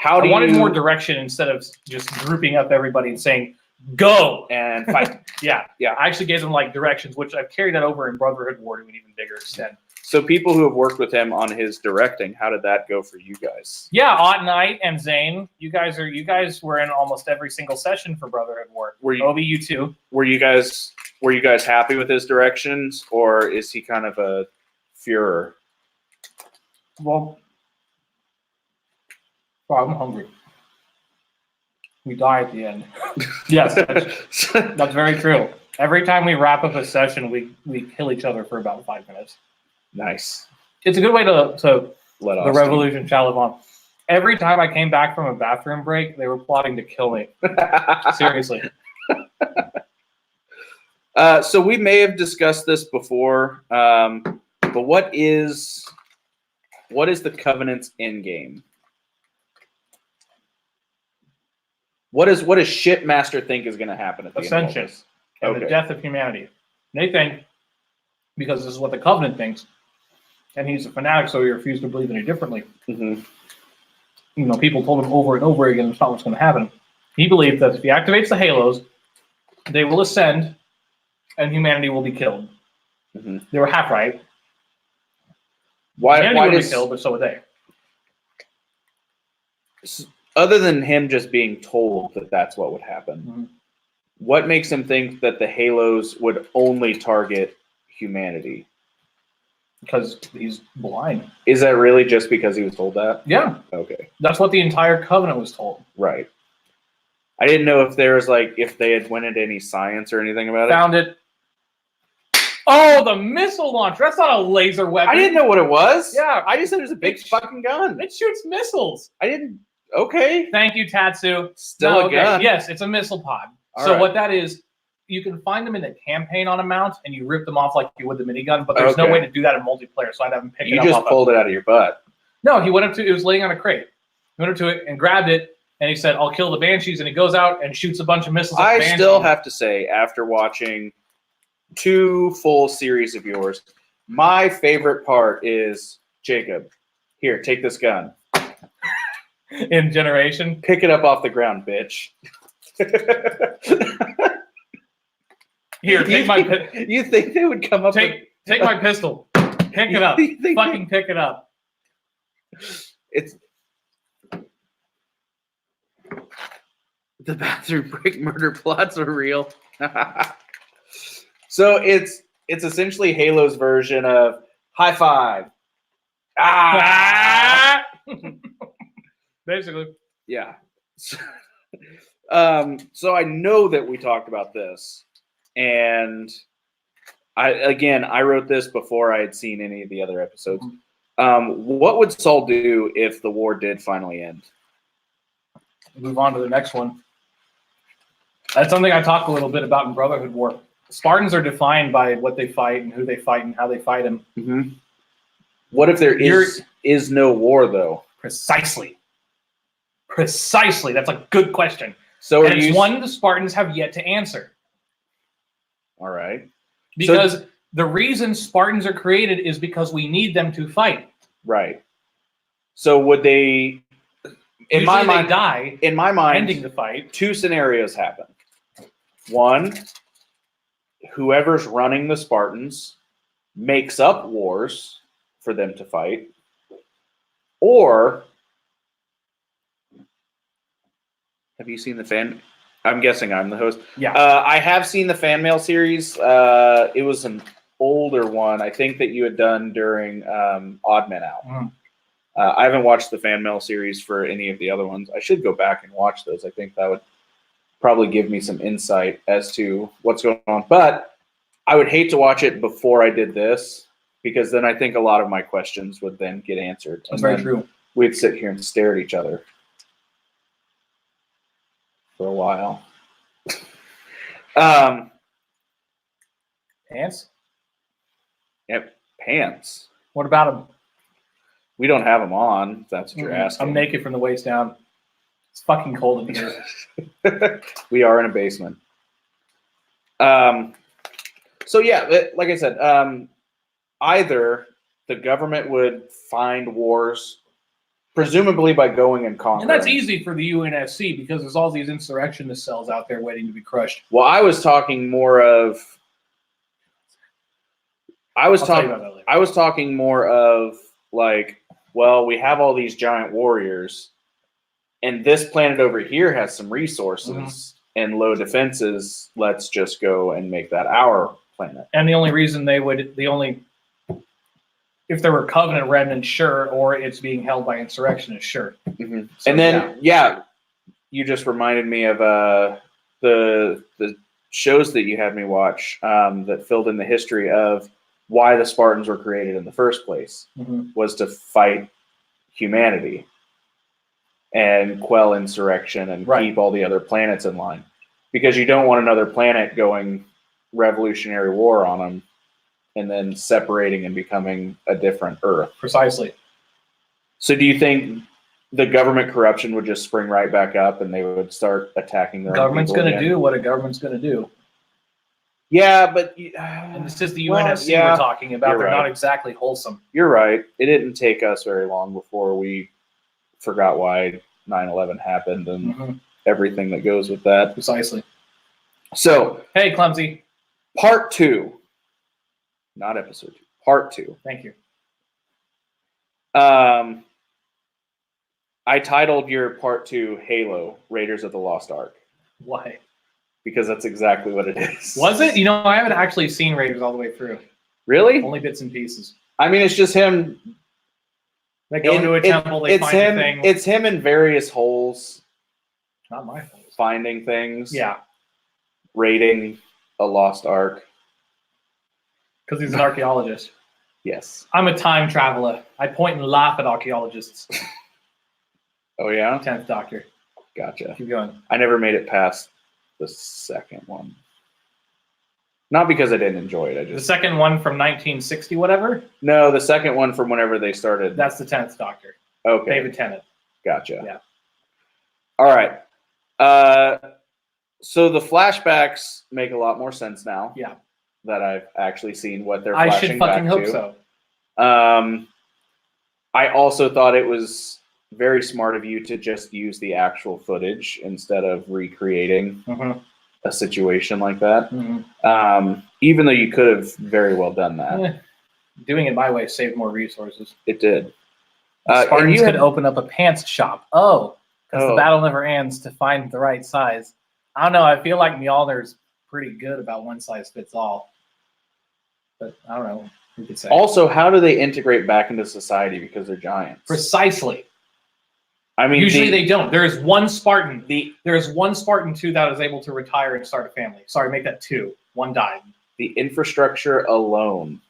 I wanted more direction instead of just grouping up everybody and saying go and fight. yeah. I actually gave them like directions, which I've carried that over in Brotherhood War to an even bigger extent. So people who have worked with him on his directing, how did that go for you guys? Yeah, Odd Knight and Zane, you guys were in almost every single session for Brotherhood War. Obi, you too. Were you guys happy with his directions, or is he kind of a Führer? Well, I'm hungry. We die at the end. Yes, that's very true. Every time we wrap up a session, we kill each other for about 5 minutes. Nice. It's a good way to let the revolution shall live on. Every time I came back from a bathroom break, they were plotting to kill me. Seriously. So we may have discussed this before, but what is the Covenant's end game? What does Shipmaster think is going to happen at the Ascension end? And the death of humanity. They think, because this is what the Covenant thinks, and he's a fanatic, so he refused to believe any differently. Mm-hmm. You know, people told him over and over again it's not what's going to happen. He believed that if he activates the halos, they will ascend, and humanity will be killed. Mm-hmm. They were half right. Why would be killed, but so would they. Other than him just being told that that's what would happen, what makes him think that the halos would only target humanity? Because he's blind. Is that really just because he was told that? Yeah. Okay. That's what the entire Covenant was told. Right. I didn't know if there was if they had went into any science or anything about Found it. Oh, the missile launcher. That's not a laser weapon. I didn't know what it was. Yeah. I just said it was a big fucking gun. It shoots missiles. I didn't. Okay. Thank you, Tatsu. Still a gun. Yes, it's a missile pod. All right. What that is, you can find them in the campaign on a mount, and you rip them off like you would the minigun, but there's no way to do that in multiplayer, so I'd have him pick it up. You just pulled it out of your butt. No, he went up to it was laying on a crate. He went up to it and grabbed it, and he said, I'll kill the Banshees, and he goes out and shoots a bunch of missiles at the Banshees. I still have to say, after watching 2 full series of yours, my favorite part is, Jacob, here, take this gun. In Generation. Pick it up off the ground, bitch. Here, take my You think they would come up take my pistol. Pick it up. Fucking pick it up. It's the bathroom break murder plots are real. So it's essentially Halo's version of high five. Basically. Yeah. So I know that we talked about this, and I wrote this before I had seen any of the other episodes. What would Saul do if the war did finally end? Move on to the next one. That's something I talk a little bit about in Brotherhood War. Spartans are defined by what they fight and who they fight and how they fight them. Mm-hmm. What if there is no war, though? Precisely. Precisely. That's a good question. So and it's one the Spartans have yet to answer. All right. Because the reason Spartans are created is because we need them to fight. Right. So would they? In my mind, they die. In my mind, ending the fight. Two scenarios happen. One, whoever's running the Spartans makes up wars for them to fight, or have you seen the fan? I'm guessing I'm the host. Yeah. I have seen the fan mail series. It was an older one, I think, that you had done during Odd Men Out. Mm. I haven't watched the fan mail series for any of the other ones. I should go back and watch those. I think that would probably give me some insight as to what's going on. But I would hate to watch it before I did this, because then I think a lot of my questions would then get answered. That's very true. We'd sit here and stare at each other for a while. Pants? Yep, pants. What about them? We don't have them on, if that's what you're asking. I'm naked from the waist down. It's fucking cold in here. We are in a basement. So yeah, like I said, either the government would find wars, presumably by going and conquering. And that's easy for the UNSC because there's all these insurrectionist cells out there waiting to be crushed. Well, I was talking more of. I was talking more of like, well, we have all these giant warriors, and this planet over here has some resources and low defenses. Let's just go and make that our planet. And the only reason if there were Covenant remnants, sure, or it's being held by insurrectionists, sure. Mm-hmm. So, and then, you just reminded me of the shows that you had me watch that filled in the history of why the Spartans were created in the first place, was to fight humanity and quell insurrection and keep all the other planets in line. Because you don't want another planet going revolutionary war on them and then separating and becoming a different Earth. Precisely. So do you think the government corruption would just spring right back up and they would start attacking their government's going to do what a government's going to do. Yeah, but and it's just the UNSC we're talking about. They're not exactly wholesome. You're right. It didn't take us very long before we forgot why 9/11 happened and everything that goes with that. Precisely. So, hey, Clumsy. Part 2, not episode 2. Part 2. Thank you. I titled your Part 2 Halo: Raiders of the Lost Ark. Why? Because that's exactly what it is. Was it? You know, I haven't actually seen Raiders all the way through. Really? Only bits and pieces. I mean, it's just him. They go into a temple, they find a thing. It's him in various holes. Not my fault. Finding things. Yeah. Raiding a lost ark. Because he's an archaeologist. Yes. I'm a time traveler. I point and laugh at archaeologists. Oh, yeah? 10th Doctor. Gotcha. Keep going. I never made it past the second one. Not because I didn't enjoy it. The second one from 1960 whatever? No, the second one from whenever they started. That's the 10th Doctor. Okay. David Tennant. Gotcha. Yeah. All right. So the flashbacks make a lot more sense now. Yeah. That I've actually seen what they're I flashing should fucking back hope to. so. I also thought it was very smart of you to just use the actual footage instead of recreating a situation like that. Even though you could have very well done that. Doing it my way saved more resources. It did. Spartans could open up a pants shop. Because the battle never ends to find the right size. I don't know. I feel like Mjolnir's pretty good about one size fits all. But I don't know. Who could say? Also, how do they integrate back into society because they're giants? Precisely. I mean, usually they don't. There is one Spartan. There is one Spartan too that is able to retire and start a family. Sorry, make that 2. 1 died. The infrastructure alone.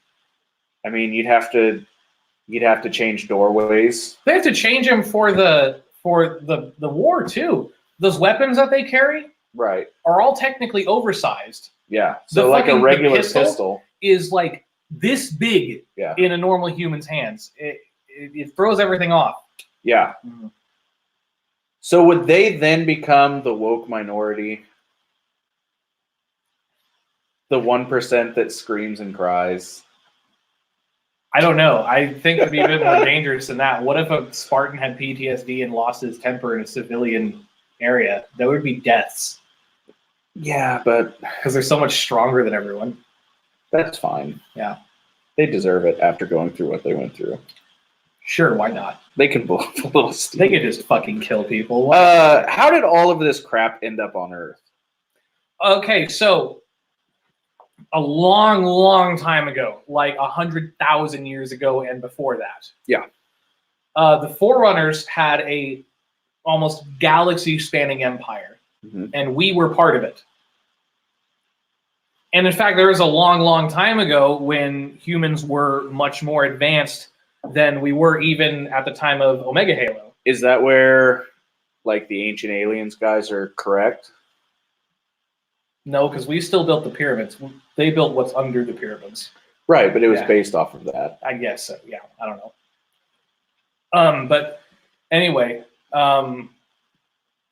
I mean, you'd have to change doorways. They have to change them for the war too. Those weapons that they carry, right, are all technically oversized. Yeah. So like a regular pistol is like this big in a normal human's hands. It throws everything off. Yeah. So would they then become the woke minority? The 1% that screams and cries? I don't know. I think it'd be a bit more dangerous than that. What if a Spartan had PTSD and lost his temper in a civilian area? There would be deaths. Yeah, but because they're so much stronger than everyone. That's fine. Yeah. They deserve it after going through what they went through. Sure, why not? They can blow up a little steam. They could just fucking kill people. How did all of this crap end up on Earth? Okay, so a long, long time ago, like 100,000 years ago and before that. Yeah. The Forerunners had a almost galaxy-spanning empire, and we were part of it. And in fact, there was a long, long time ago when humans were much more advanced than we were even at the time of Omega Halo. Is that where, like, the ancient aliens guys are correct? No, because we still built the pyramids. They built what's under the pyramids. Right, but it was based off of that. I guess so. Yeah, I don't know. But anyway,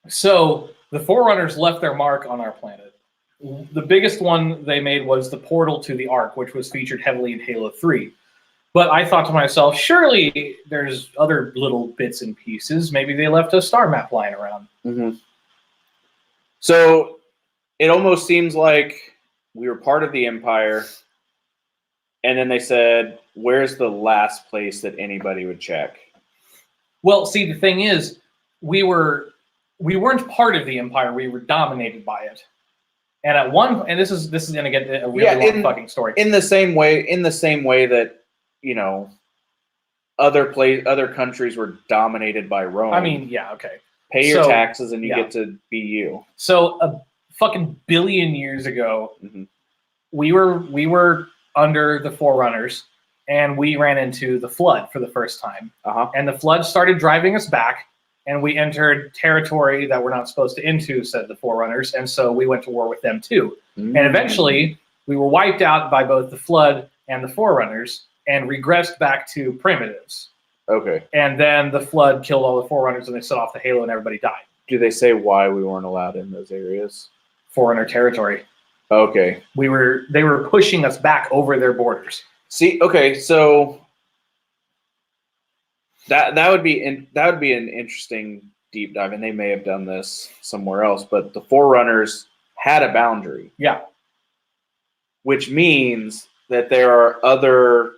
so the Forerunners left their mark on our planet. The biggest one they made was the portal to the Ark, which was featured heavily in Halo 3. But I thought to myself, surely there's other little bits and pieces. Maybe they left a star map lying around. So it almost seems like we were part of the Empire, and then they said, where's the last place that anybody would check? Well, see, the thing is, we weren't part of the Empire. We were dominated by it. And at one, and this is going to get a really long fucking story. In the same way that, you know, other countries were dominated by Rome. I mean, yeah, okay. Pay your taxes and you get to be you. So a fucking billion years ago, we were under the Forerunners, and we ran into the Flood for the first time. And the Flood started driving us back, and we entered territory that we're not supposed to into, said the Forerunners, and so we went to war with them too. And eventually, we were wiped out by both the Flood and the Forerunners, and regressed back to primitives. Okay. And then the Flood killed all the Forerunners, and they set off the Halo, and everybody died. Do they say why we weren't allowed in those areas? Forerunner territory. Okay. They were pushing us back over their borders. See, okay, so that would be an interesting deep dive, and they may have done this somewhere else, but the Forerunners had a boundary. Yeah. Which means that there are other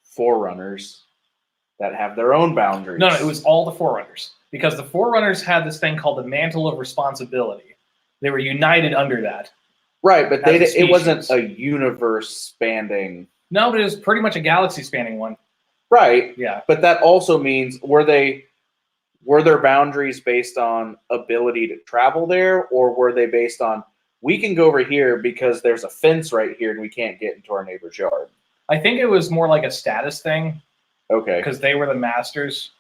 Forerunners that have their own boundaries. No, it was all the Forerunners. Because the Forerunners had this thing called the Mantle of Responsibility. They were united under that. Right, but it wasn't a universe-spanning... No, but it was pretty much a galaxy-spanning one. Right. Yeah. But that also means, were their boundaries based on ability to travel there, or were they based on, we can go over here because there's a fence right here and we can't get into our neighbor's yard? I think it was more like a status thing. Okay. Because they were the masters.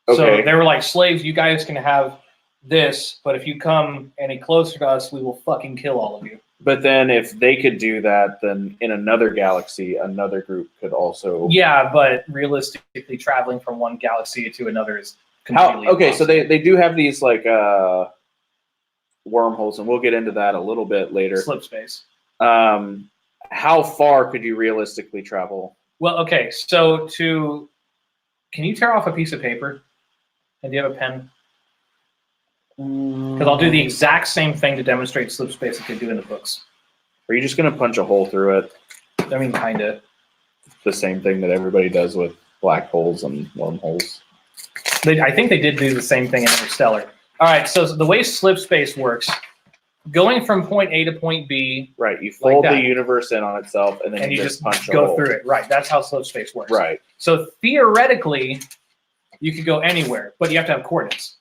Okay. So they were like, slaves, you guys can have this, but if you come any closer to us, we will fucking kill all of you. But then if they could do that, then in another galaxy, another group could also... Yeah, but realistically, traveling from one galaxy to another is completely impossible. So they do have these, like, wormholes, and we'll get into that a little bit later. Slip space. How far could you realistically travel? Well, okay, so can you tear off a piece of paper? And do you have a pen? Because I'll do the exact same thing to demonstrate slip space that they do in the books. Are you just going to punch a hole through it? I mean, kind of. The same thing that everybody does with black holes and wormholes. I think they did do the same thing in Interstellar. All right, so the way slip space works, going from point A to point B. Right, you fold the universe in on itself, and then you just punch a hole. Go through it. Right, that's how slip space works. Right. So theoretically, you could go anywhere, but you have to have coordinates.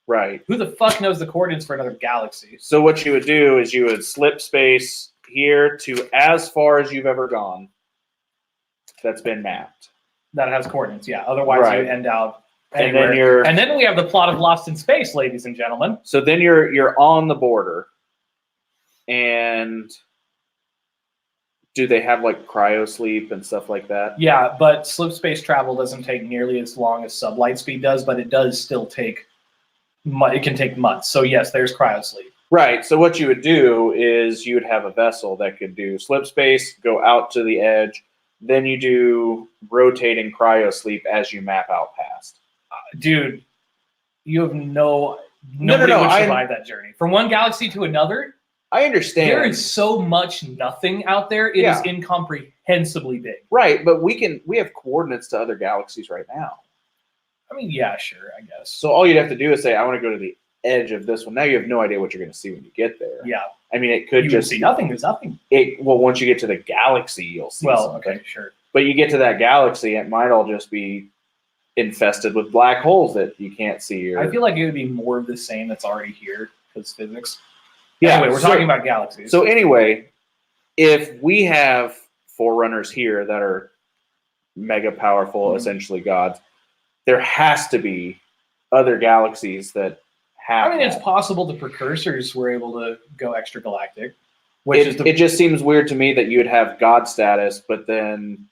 Right. Who the fuck knows the coordinates for another galaxy? So what you would do is you would slip space here to as far as you've ever gone. That's been mapped. That has coordinates, yeah. Otherwise, you end out anywhere. And then we have the plot of Lost in Space, ladies and gentlemen. So then you're on the border. And do they have like cryo sleep and stuff like that? Yeah, but slip space travel doesn't take nearly as long as sublight speed does, but it does still take It can take months. So yes, there's cryosleep. Right. So what you would do is you would have a vessel that could do slip space, go out to the edge, then you do rotating cryosleep as you map out past. Dude, you have nobody No, would survive that journey from one galaxy to another. I understand. There is so much nothing out there. It is incomprehensibly big. Right, but we have coordinates to other galaxies right now. I mean, yeah, sure, I guess. So all you'd have to do is say, I want to go to the edge of this one. Now you have no idea what you're going to see when you get there. Yeah. I mean, it could just see nothing. There's nothing. Well, once you get to the galaxy, you'll see something. Okay, sure. But you get to that galaxy, it might all just be infested with black holes that you can't see. I feel like it would be more of the same that's already here because physics. Yeah, anyway, we're talking about galaxies. So anyway, if we have Forerunners here that are mega powerful, essentially gods, there has to be other galaxies that have. I mean, it's possible the precursors were able to go extragalactic. It just seems weird to me that you would have god status, but then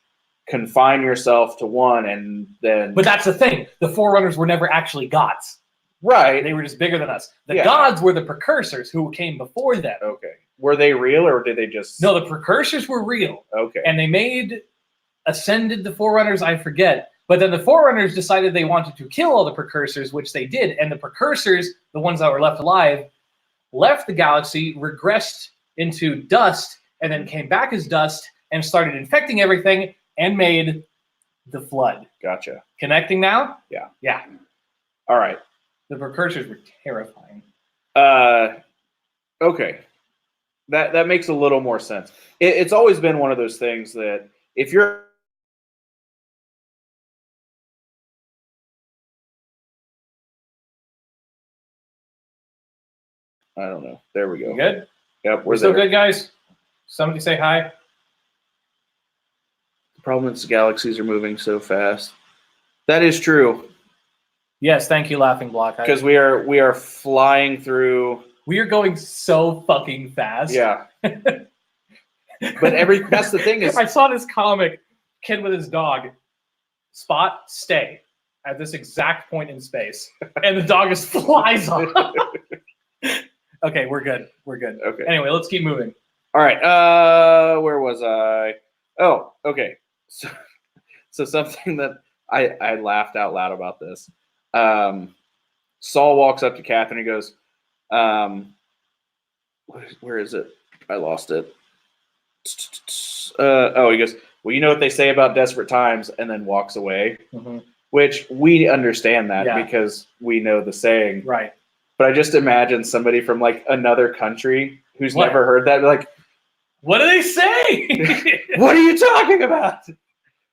confine yourself to one, and then. But that's the thing: the Forerunners were never actually gods. Right. They were just bigger than us. The gods were the precursors who came before them. Okay. Were they real or did they just... No, the precursors were real. Okay. And they ascended the Forerunners, I forget. But then the Forerunners decided they wanted to kill all the precursors, which they did. And the precursors, the ones that were left alive, left the galaxy, regressed into dust, and then came back as dust and started infecting everything and made the flood. Gotcha. Connecting now? Yeah. Yeah. All right. The precursors were terrifying. Okay. That makes a little more sense. It's always been one of those things that if you're... I don't know. There we go. You good? Yep, we're still good, guys? Somebody say hi. The problem is the galaxies are moving so fast. That is true. Yes, thank you, Laughing Block. Because we are flying through. We are going so fucking fast. Yeah. But that's the thing is, I saw this comic, kid with his dog, Spot, stay at this exact point in space, and the dog just flies off. Okay, we're good. We're good. Okay. Anyway, let's keep moving. All right. Where was I? Oh, okay. So something that I laughed out loud about this. Saul walks up to Katherine and goes, where is it? I lost it. He goes, well, you know what they say about desperate times, and then walks away, which we understand that because we know the saying. Right. But I just imagine somebody from like another country who's never heard that, like, what do they say? What are you talking about?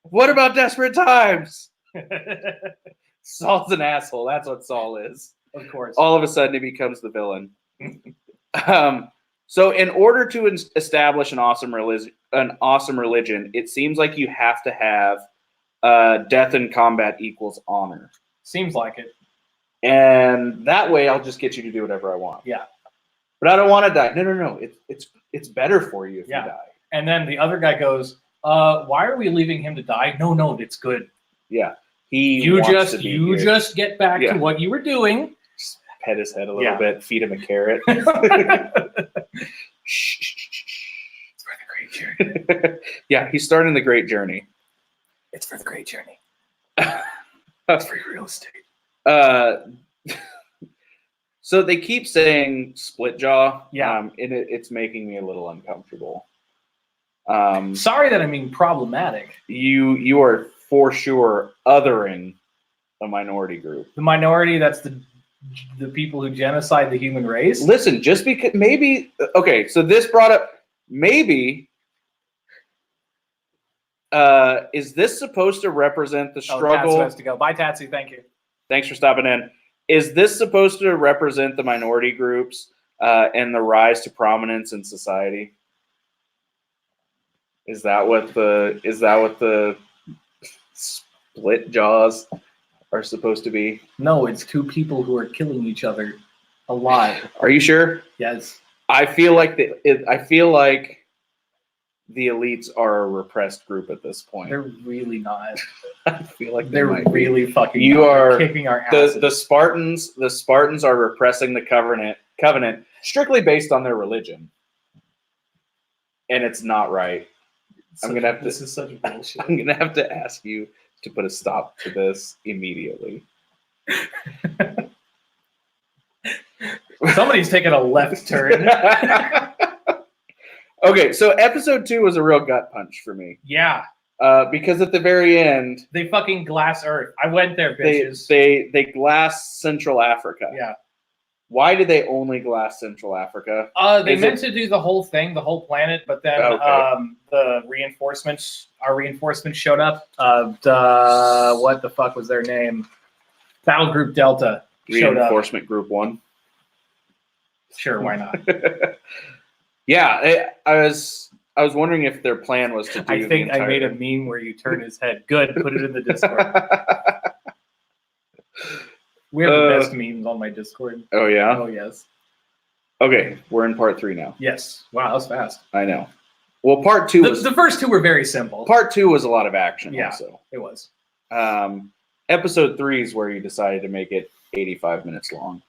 What about desperate times? Saul's an asshole. That's what Saul is. Of course. All of a sudden, he becomes the villain. So, in order to establish an awesome religion, it seems like you have to have death in combat equals honor. Seems like it. And that way, I'll just get you to do whatever I want. Yeah. But I don't want to die. No. It's better for you if you die. And then the other guy goes, "Why are we leaving him to die?" No, it's good. Yeah. You just get back to what you were doing. Just pet his head a little bit, feed him a carrot. It's for the great journey. Yeah, he's starting the great journey. It's for the great journey. It's free real estate. So they keep saying split jaw. Yeah. And it's making me a little uncomfortable. Sorry that I'm being problematic. You are for sure othering a minority group. The minority, that's the people who genocide the human race? Listen, just because maybe, okay, so this brought up, maybe, is this supposed to represent the struggle? Tatsu has to go. Bye, Tatsu. Thank you. Thanks for stopping in. Is this supposed to represent the minority groups and the rise to prominence in society? Is that what the split jaws are supposed to be? No, it's two people who are killing each other a lot. Are you sure? Yes. I feel like the elites are a repressed group at this point. They're really not. I feel like They're might be. really fucking. You not. are They're kicking our asses. the Spartans. The Spartans are repressing the covenant strictly based on their religion, and it's not right. This is such bullshit. I'm gonna have to ask you to put a stop to this immediately. Somebody's taking a left turn. Okay, so episode 2 was a real gut punch for me. Yeah. Because at the very end, they fucking glass Earth. I went there, bitches. They glass Central Africa. Yeah. Why did they only glass Central Africa? They meant to do the whole thing, the whole planet, but then the reinforcements, our reinforcements showed up. What the fuck was their name? Battle Group Delta showed up. Reinforcement Group 1. Sure, why not? Yeah, I was wondering if their plan was to do. I think I made a meme where you turn his head. Good, put it in the Discord. We have the best memes on my Discord. Oh yeah. Oh yes. Okay, we're in part 3 now. Yes. Wow, that was fast. I know. Well, part 2 was the first 2 were very simple. Part 2 was a lot of action. Yeah, also. It was. Episode 3 is where you decided to make it 85 minutes long.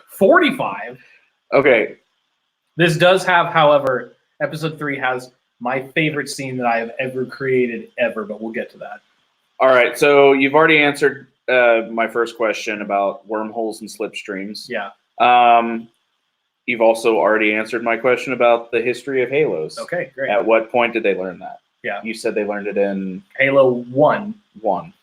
45. Okay. This does have, however, episode 3 has my favorite scene that I have ever created ever, but we'll get to that. All right. So you've already answered my first question about wormholes and slipstreams. Yeah. You've also already answered my question about the history of Halos. Okay, great. At what point did they learn that? Yeah. You said they learned it in Halo 1. 1.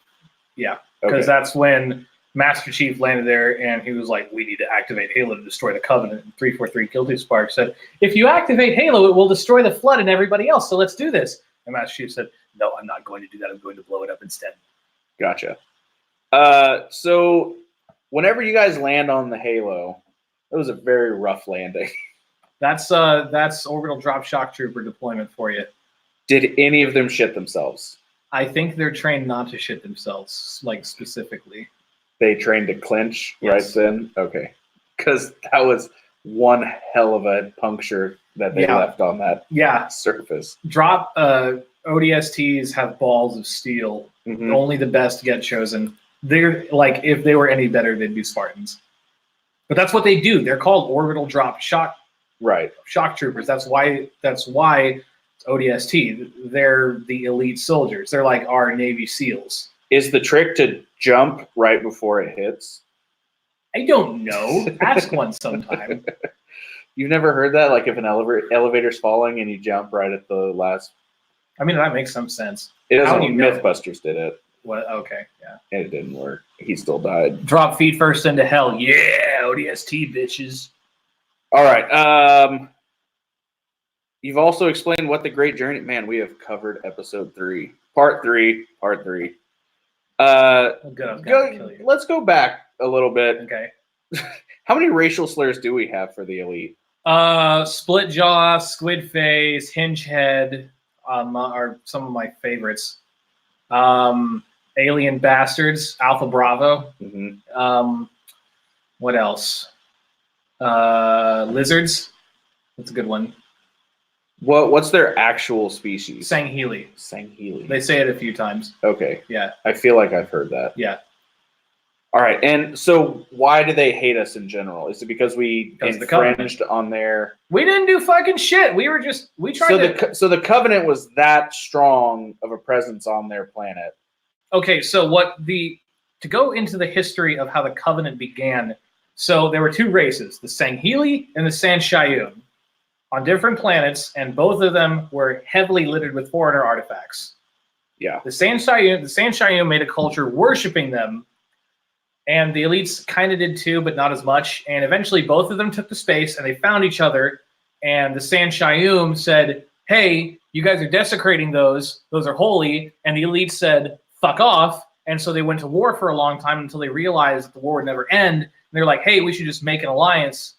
Yeah. Because that's when Master Chief landed there and he was like, we need to activate Halo to destroy the Covenant. And 343 Guilty Spark said, if you activate Halo, it will destroy the Flood and everybody else. So let's do this. And Master Chief said, no, I'm not going to do that. I'm going to blow it up instead. Gotcha. So whenever you guys land on the Halo, it was a very rough landing. That's orbital drop shock trooper deployment for you. Did any of them shit themselves? I think they're trained not to shit themselves, like specifically. They trained to clinch Yes. right then? Okay. Because that was one hell of a puncture that they left on that surface. Drop ODSTs have balls of steel. Mm-hmm. Only the best get chosen. They're like, if they were any better, they'd be Spartans. But that's what they do. They're called orbital drop shock troopers. That's why it's ODST. They're the elite soldiers. They're like our Navy SEALs. Is the trick to jump right before it hits? I don't know. Ask one sometime. You've never heard that? Like if an elevator's falling and you jump right at the last... I mean, that makes some sense. It doesn't. How do you know? Mythbusters did it. What? Okay, yeah. And it didn't work. He still died. Drop feet first into hell. Yeah, ODST, bitches. All right. You've also explained what the great journey... Man, we have covered episode 3. Part 3. Let's go back a little bit. Okay. How many racial slurs do we have for the elite? Split jaw, squid face, hinge head are some of my favorites. Alien bastards, Alpha Bravo. Mm-hmm. What else? Lizards. That's a good one. What's their actual species? Sangheli. They say it a few times. Okay. Yeah. I feel like I've heard that. Yeah. All right. And so why do they hate us in general? Is it because we infringed on their... We didn't do fucking shit. We tried So the Covenant was that strong of a presence on their planet. Okay, so to go into the history of how the Covenant began, so there were 2 races, the Sangheli and the Sanshayun, on different planets, and both of them were heavily littered with Forerunner artifacts. Yeah. The Sanshayun made a culture worshiping them, and the elites kind of did too, but not as much. And eventually both of them took to space, and they found each other, and the Sanshayun said, hey, you guys are desecrating those are holy, and the elites said, fuck off. And so they went to war for a long time until they realized that the war would never end. And they're like, hey, we should just make an alliance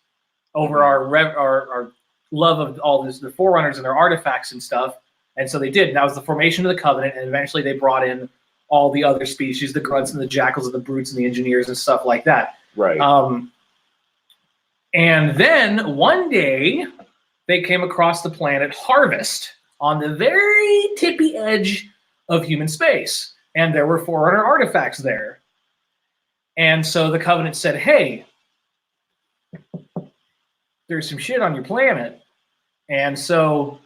over our love of all this, the Forerunners and their artifacts and stuff. And so they did. And that was the formation of the Covenant. And eventually they brought in all the other species, the grunts and the jackals and the brutes and the engineers and stuff like that. Right. And then one day, they came across the planet Harvest on the very tippy edge of human space. And there were Forerunner artifacts there. And so the Covenant said, hey, there's some shit on your planet. And so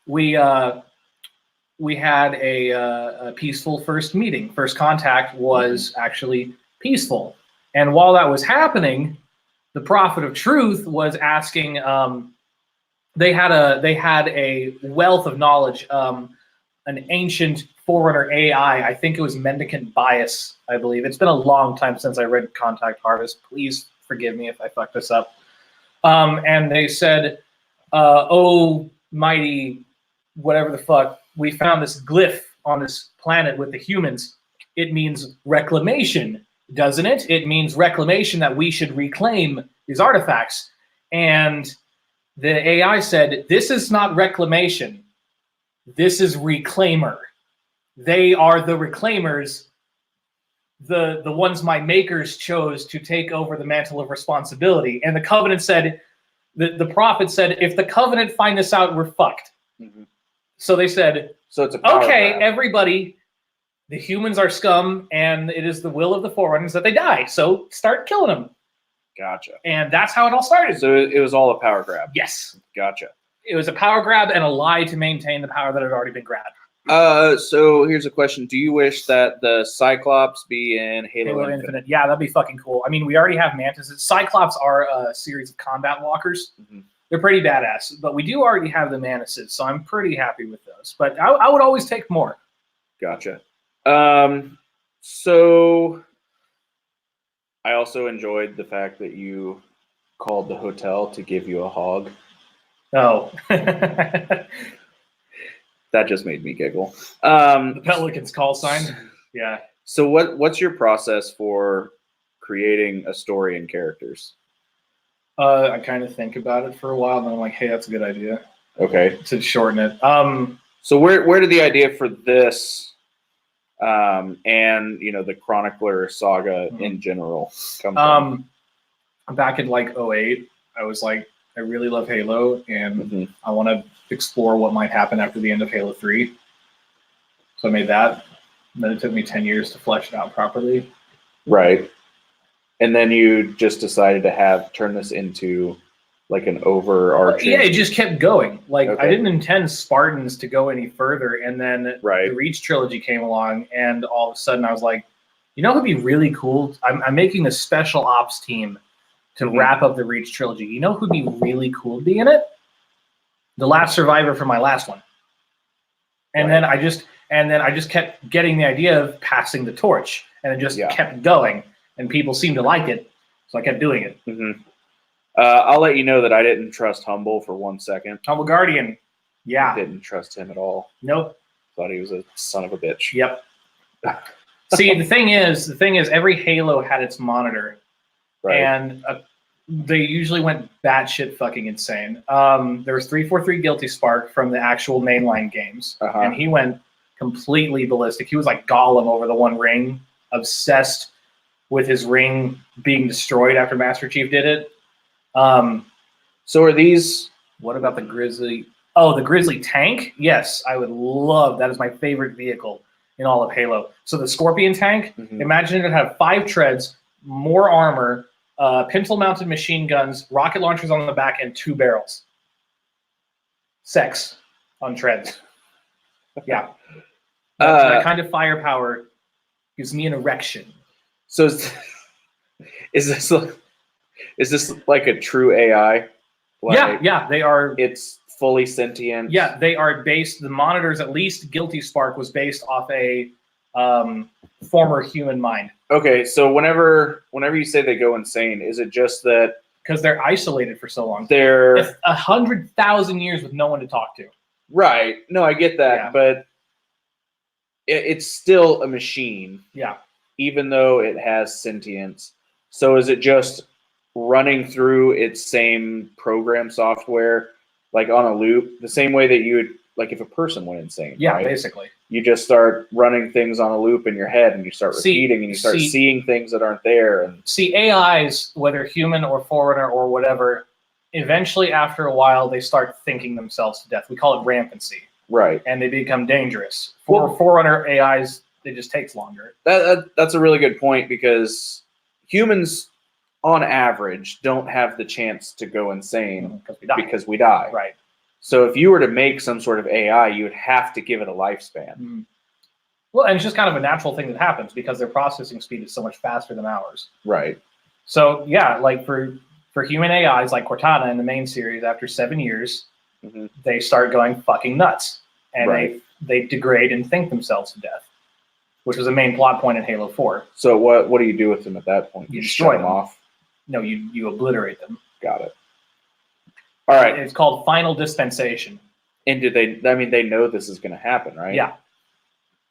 we had a peaceful first meeting. First contact was actually peaceful. And while that was happening, the Prophet of Truth was asking, they had a wealth of knowledge, an ancient Forerunner AI. I think it was Mendicant Bias, I believe. It's been a long time since I read Contact Harvest. Please forgive me if I fuck this up. And they said, oh, mighty, whatever the fuck, we found this glyph on this planet with the humans. It means reclamation, doesn't it? It means reclamation, that we should reclaim these artifacts. And the AI said, this is not reclamation. This is reclaimer. They are the reclaimers, the ones my makers chose to take over the mantle of responsibility. And the Covenant said, the Prophet said, if the Covenant find this out, we're fucked. Mm-hmm. So they said, so it's a power okay, grab. Everybody, the humans are scum, and it is the will of the Forerunners that they die. So start killing them. Gotcha. And that's how it all started. So it was all a power grab. Yes. Gotcha. It was a power grab and a lie to maintain the power that had already been grabbed. So here's a question. Do you wish that the Cyclops be in Halo Infinite? Yeah, that'd be fucking cool. I mean, we already have Mantises. Cyclops are a series of combat walkers. Mm-hmm. They're pretty badass, but we do already have the Mantises, so I'm pretty happy with those. But I would always take more. Gotcha. So I also enjoyed the fact that you called the hotel to give you a hog. Oh. That just made me giggle. The Pelican's call sign. Yeah. So what's your process for creating a story and characters? I kind of think about it for a while, and then I'm like, hey, that's a good idea. Okay. To shorten it. So where did the idea for this and the Chronicler saga in general come from? Back in like 2008, I was like, I really love Halo, and I want to explore what might happen after the end of Halo 3. So I made that. And then it took me 10 years to flesh it out properly. Right. And then you just decided to turn this into like an overarching... Yeah, it just kept going. Like, okay. I didn't intend Spartans to go any further, and then the Reach trilogy came along, and all of a sudden I was like, you know who'd be really cool? I'm making a special ops team to wrap up the Reach trilogy. You know who'd be really cool to be in it? The last survivor from my last one. And then I just kept getting the idea of passing the torch, and it just kept going, and people seemed to like it, so I kept doing it. Mm-hmm. I'll let you know that I didn't trust Humble for 1 second. Humble Guardian. Yeah. I didn't trust him at all. Nope. Thought he was a son of a bitch. Yep. See, the thing is, every Halo had its monitor. Right. And they usually went batshit fucking insane. There was 343 Guilty Spark from the actual mainline games, and he went completely ballistic. He was like Gollum over the One Ring, obsessed with his ring being destroyed after Master Chief did it. So are these... What about the Grizzly? Oh, the Grizzly tank? Yes, I would love. That is my favorite vehicle in all of Halo. So the Scorpion tank, imagine it had 5 treads, more armor, pintle-mounted machine guns, rocket launchers on the back, and 2 barrels. Sex on treads. Yeah. That kind of firepower gives me an erection. So is this like a true AI? Like, yeah, they are. It's fully sentient. Yeah, they are based. The monitors, at least Guilty Spark, was based off a former human mind. Okay, so whenever you say they go insane, is it just that because they're isolated for so long? They're 100,000 years with no one to talk to. Right. No, I get that, but it's still a machine. Yeah. Even though it has sentience. So is it just running through its same program software, like on a loop, the same way that you would, like if a person went insane? Yeah, right? Basically. You just start running things on a loop in your head, and you start repeating, and you start seeing things that aren't there. And AIs, whether human or Forerunner or whatever, eventually, after a while, they start thinking themselves to death. We call it rampancy. Right. And they become dangerous. For Forerunner AIs, it just takes longer. That's a really good point, because humans, on average, don't have the chance to go insane because we die. Right. So if you were to make some sort of AI, you would have to give it a lifespan. Mm-hmm. Well, and it's just kind of a natural thing that happens because their processing speed is so much faster than ours. Right. So yeah, like for human AIs like Cortana in the main series, after 7 years, they start going fucking nuts, and they degrade and think themselves to death, which was a main plot point in Halo 4. So what do you do with them at that point? You destroy them off? No, you obliterate them. Got it. All right. It's called final dispensation. And do they? I mean, they know this is going to happen, right? Yeah.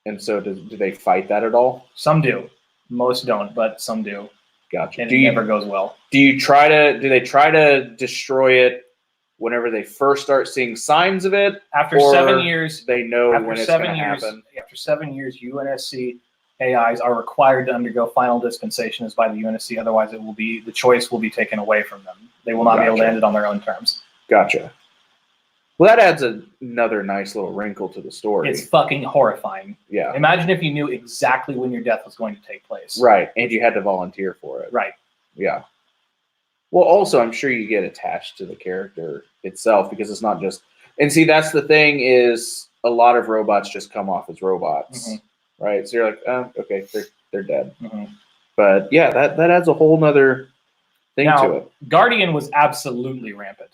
And so do they fight that at all? Some do. Most don't, but some do. Gotcha. And it never goes well. Do they try to destroy it whenever they first start seeing signs of it? After 7 years, they know when it's going to happen. After 7 years, UNSC AIs are required to undergo final dispensations by the UNSC. Otherwise, the choice will be taken away from them. They will not be able to end it on their own terms. Gotcha. Well, that adds another nice little wrinkle to the story. It's fucking horrifying. Yeah. Imagine if you knew exactly when your death was going to take place. Right, and you had to volunteer for it. Right. Yeah. Well, also, I'm sure you get attached to the character itself, because it's not just... And see, that's the thing, is a lot of robots just come off as robots. Right? So you're like, oh, okay, they're dead. But yeah, that adds a whole nother thing to it. Guardian was absolutely rampant.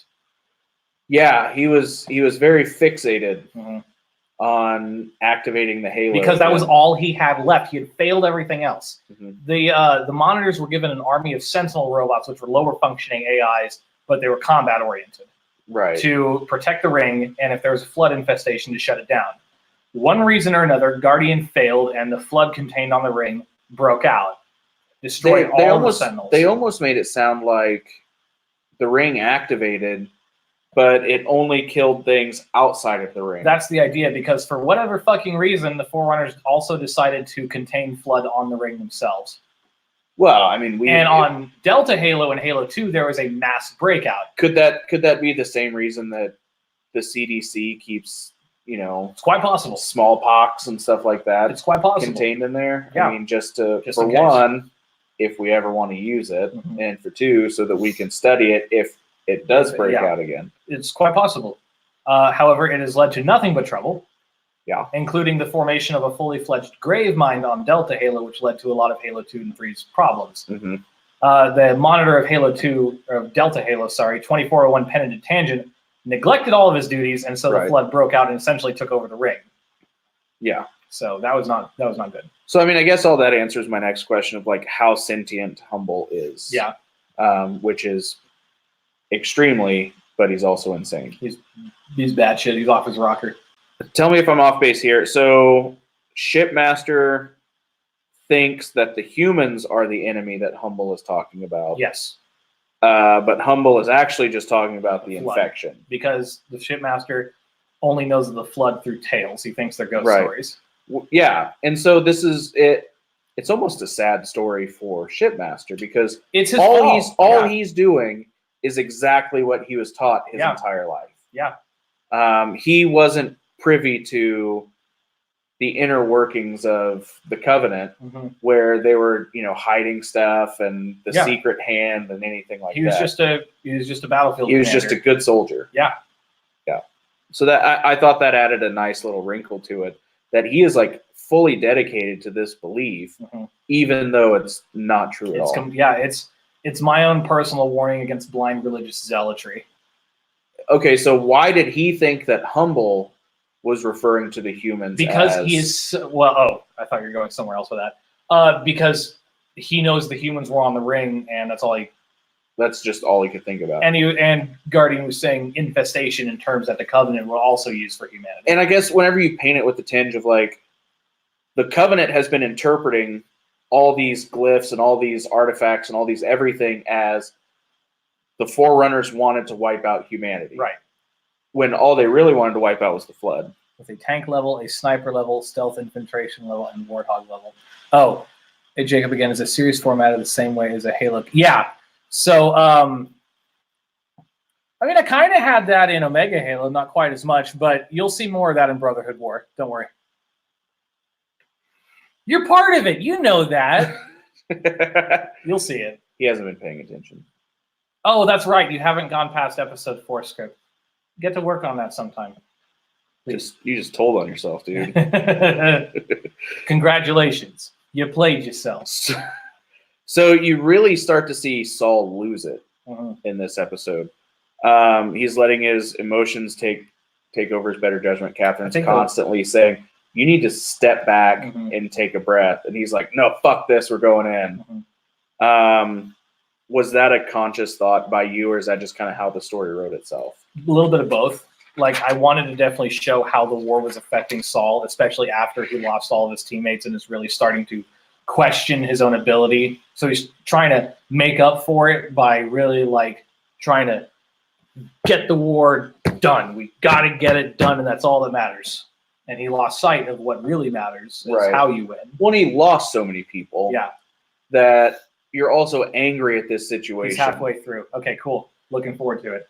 Yeah, he was very fixated on activating the Halo, because that was all he had left. He had failed everything else. The monitors were given an army of Sentinel robots, which were lower functioning AIs, but they were combat oriented, right, to protect the ring, and if there was a flood infestation, to shut it down. One reason or another, Guardian failed, and the flood contained on the ring broke out, destroying all the Sentinels. They almost made it sound like the ring activated, but it only killed things outside of the ring. That's the idea, because for whatever fucking reason, the Forerunners also decided to contain flood on the ring themselves. Well, I mean, on Delta Halo and Halo 2, there was a mass breakout. Could that be the same reason that the CDC keeps, it's quite possible, smallpox and stuff like that? It's quite possible contained in there. Yeah. I mean, for one, if we ever want to use it, and for two, so that we can study it if it does break out again. It's quite possible. However, it has led to nothing but trouble. Yeah. Including the formation of a fully fledged grave mine on Delta Halo, which led to a lot of Halo 2 and 3's problems. The monitor of Delta Halo, 2401 Penitent Tangent, neglected all of his duties, and so the flood broke out and essentially took over the ring. Yeah. So that was not good. So I mean, I guess all that answers my next question of like how sentient Humble is. Yeah. Which is extremely, but he's also insane. He's bad shit. He's off his rocker. Tell me if I'm off base here. So Shipmaster thinks that the humans are the enemy that Humble is talking about. Yes. But Humble is actually just talking about the infection. Because the Shipmaster only knows of the flood through tales. He thinks they're ghost stories. Yeah. And so this is it. It's almost a sad story for Shipmaster, because it's his fault. He's doing is exactly what he was taught his entire life. Yeah. He wasn't privy to the inner workings of the Covenant, where they were, hiding stuff and the secret hand and anything like that. He was just a battlefield. He was just a good soldier. Yeah. Yeah. So that I thought that added a nice little wrinkle to it, that he is like fully dedicated to this belief, even though it's not true at all. It's my own personal warning against blind religious zealotry. Okay, so why did he think that Humble was referring to the humans? Because he is I thought you were going somewhere else with that. Because he knows the humans were on the ring, and that's just all he could think about. And Guardian was saying infestation in terms that the Covenant will also use for humanity. And I guess whenever you paint it with the tinge of like, the Covenant has been interpreting all these glyphs and all these artifacts and all these everything as the Forerunners wanted to wipe out humanity. Right. When all they really wanted to wipe out was the flood. With a tank level, a sniper level, stealth infiltration level, and warthog level. Oh, hey, Jacob, again, is a series formatted the same way as a Halo? Yeah. So I mean, I kind of had that in Omega Halo, not quite as much, but you'll see more of that in Brotherhood War. Don't worry. You're part of it. You know that. You'll see it. He hasn't been paying attention. Oh, that's right. You haven't gone past episode 4 script. Get to work on that sometime. You just told on yourself, dude. Congratulations. You played yourself. So you really start to see Saul lose it in this episode. He's letting his emotions take over his better judgment. Catherine's constantly saying, you need to step back and take a breath. And he's like, no, fuck this. We're going in. Was that a conscious thought by you, or is that just kind of how the story wrote itself? A little bit of both. Like, I wanted to definitely show how the war was affecting Saul, especially after he lost all of his teammates and is really starting to question his own ability. So he's trying to make up for it by really, like, trying to get the war done. We got to get it done, and that's all that matters. And he lost sight of what really matters, is how you win. Well, he lost so many people that you're also angry at this situation. He's halfway through. Okay, cool. Looking forward to it.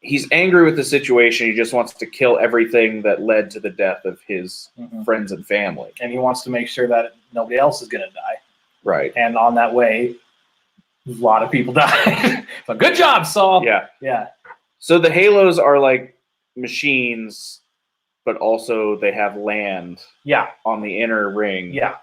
He's angry with the situation. He just wants to kill everything that led to the death of his friends and family. And he wants to make sure that nobody else is going to die. Right. And on that way, a lot of people died. But good job, Saul. Yeah. Yeah. So the Halos are like machines, but also they have land on the inner ring. Yeah.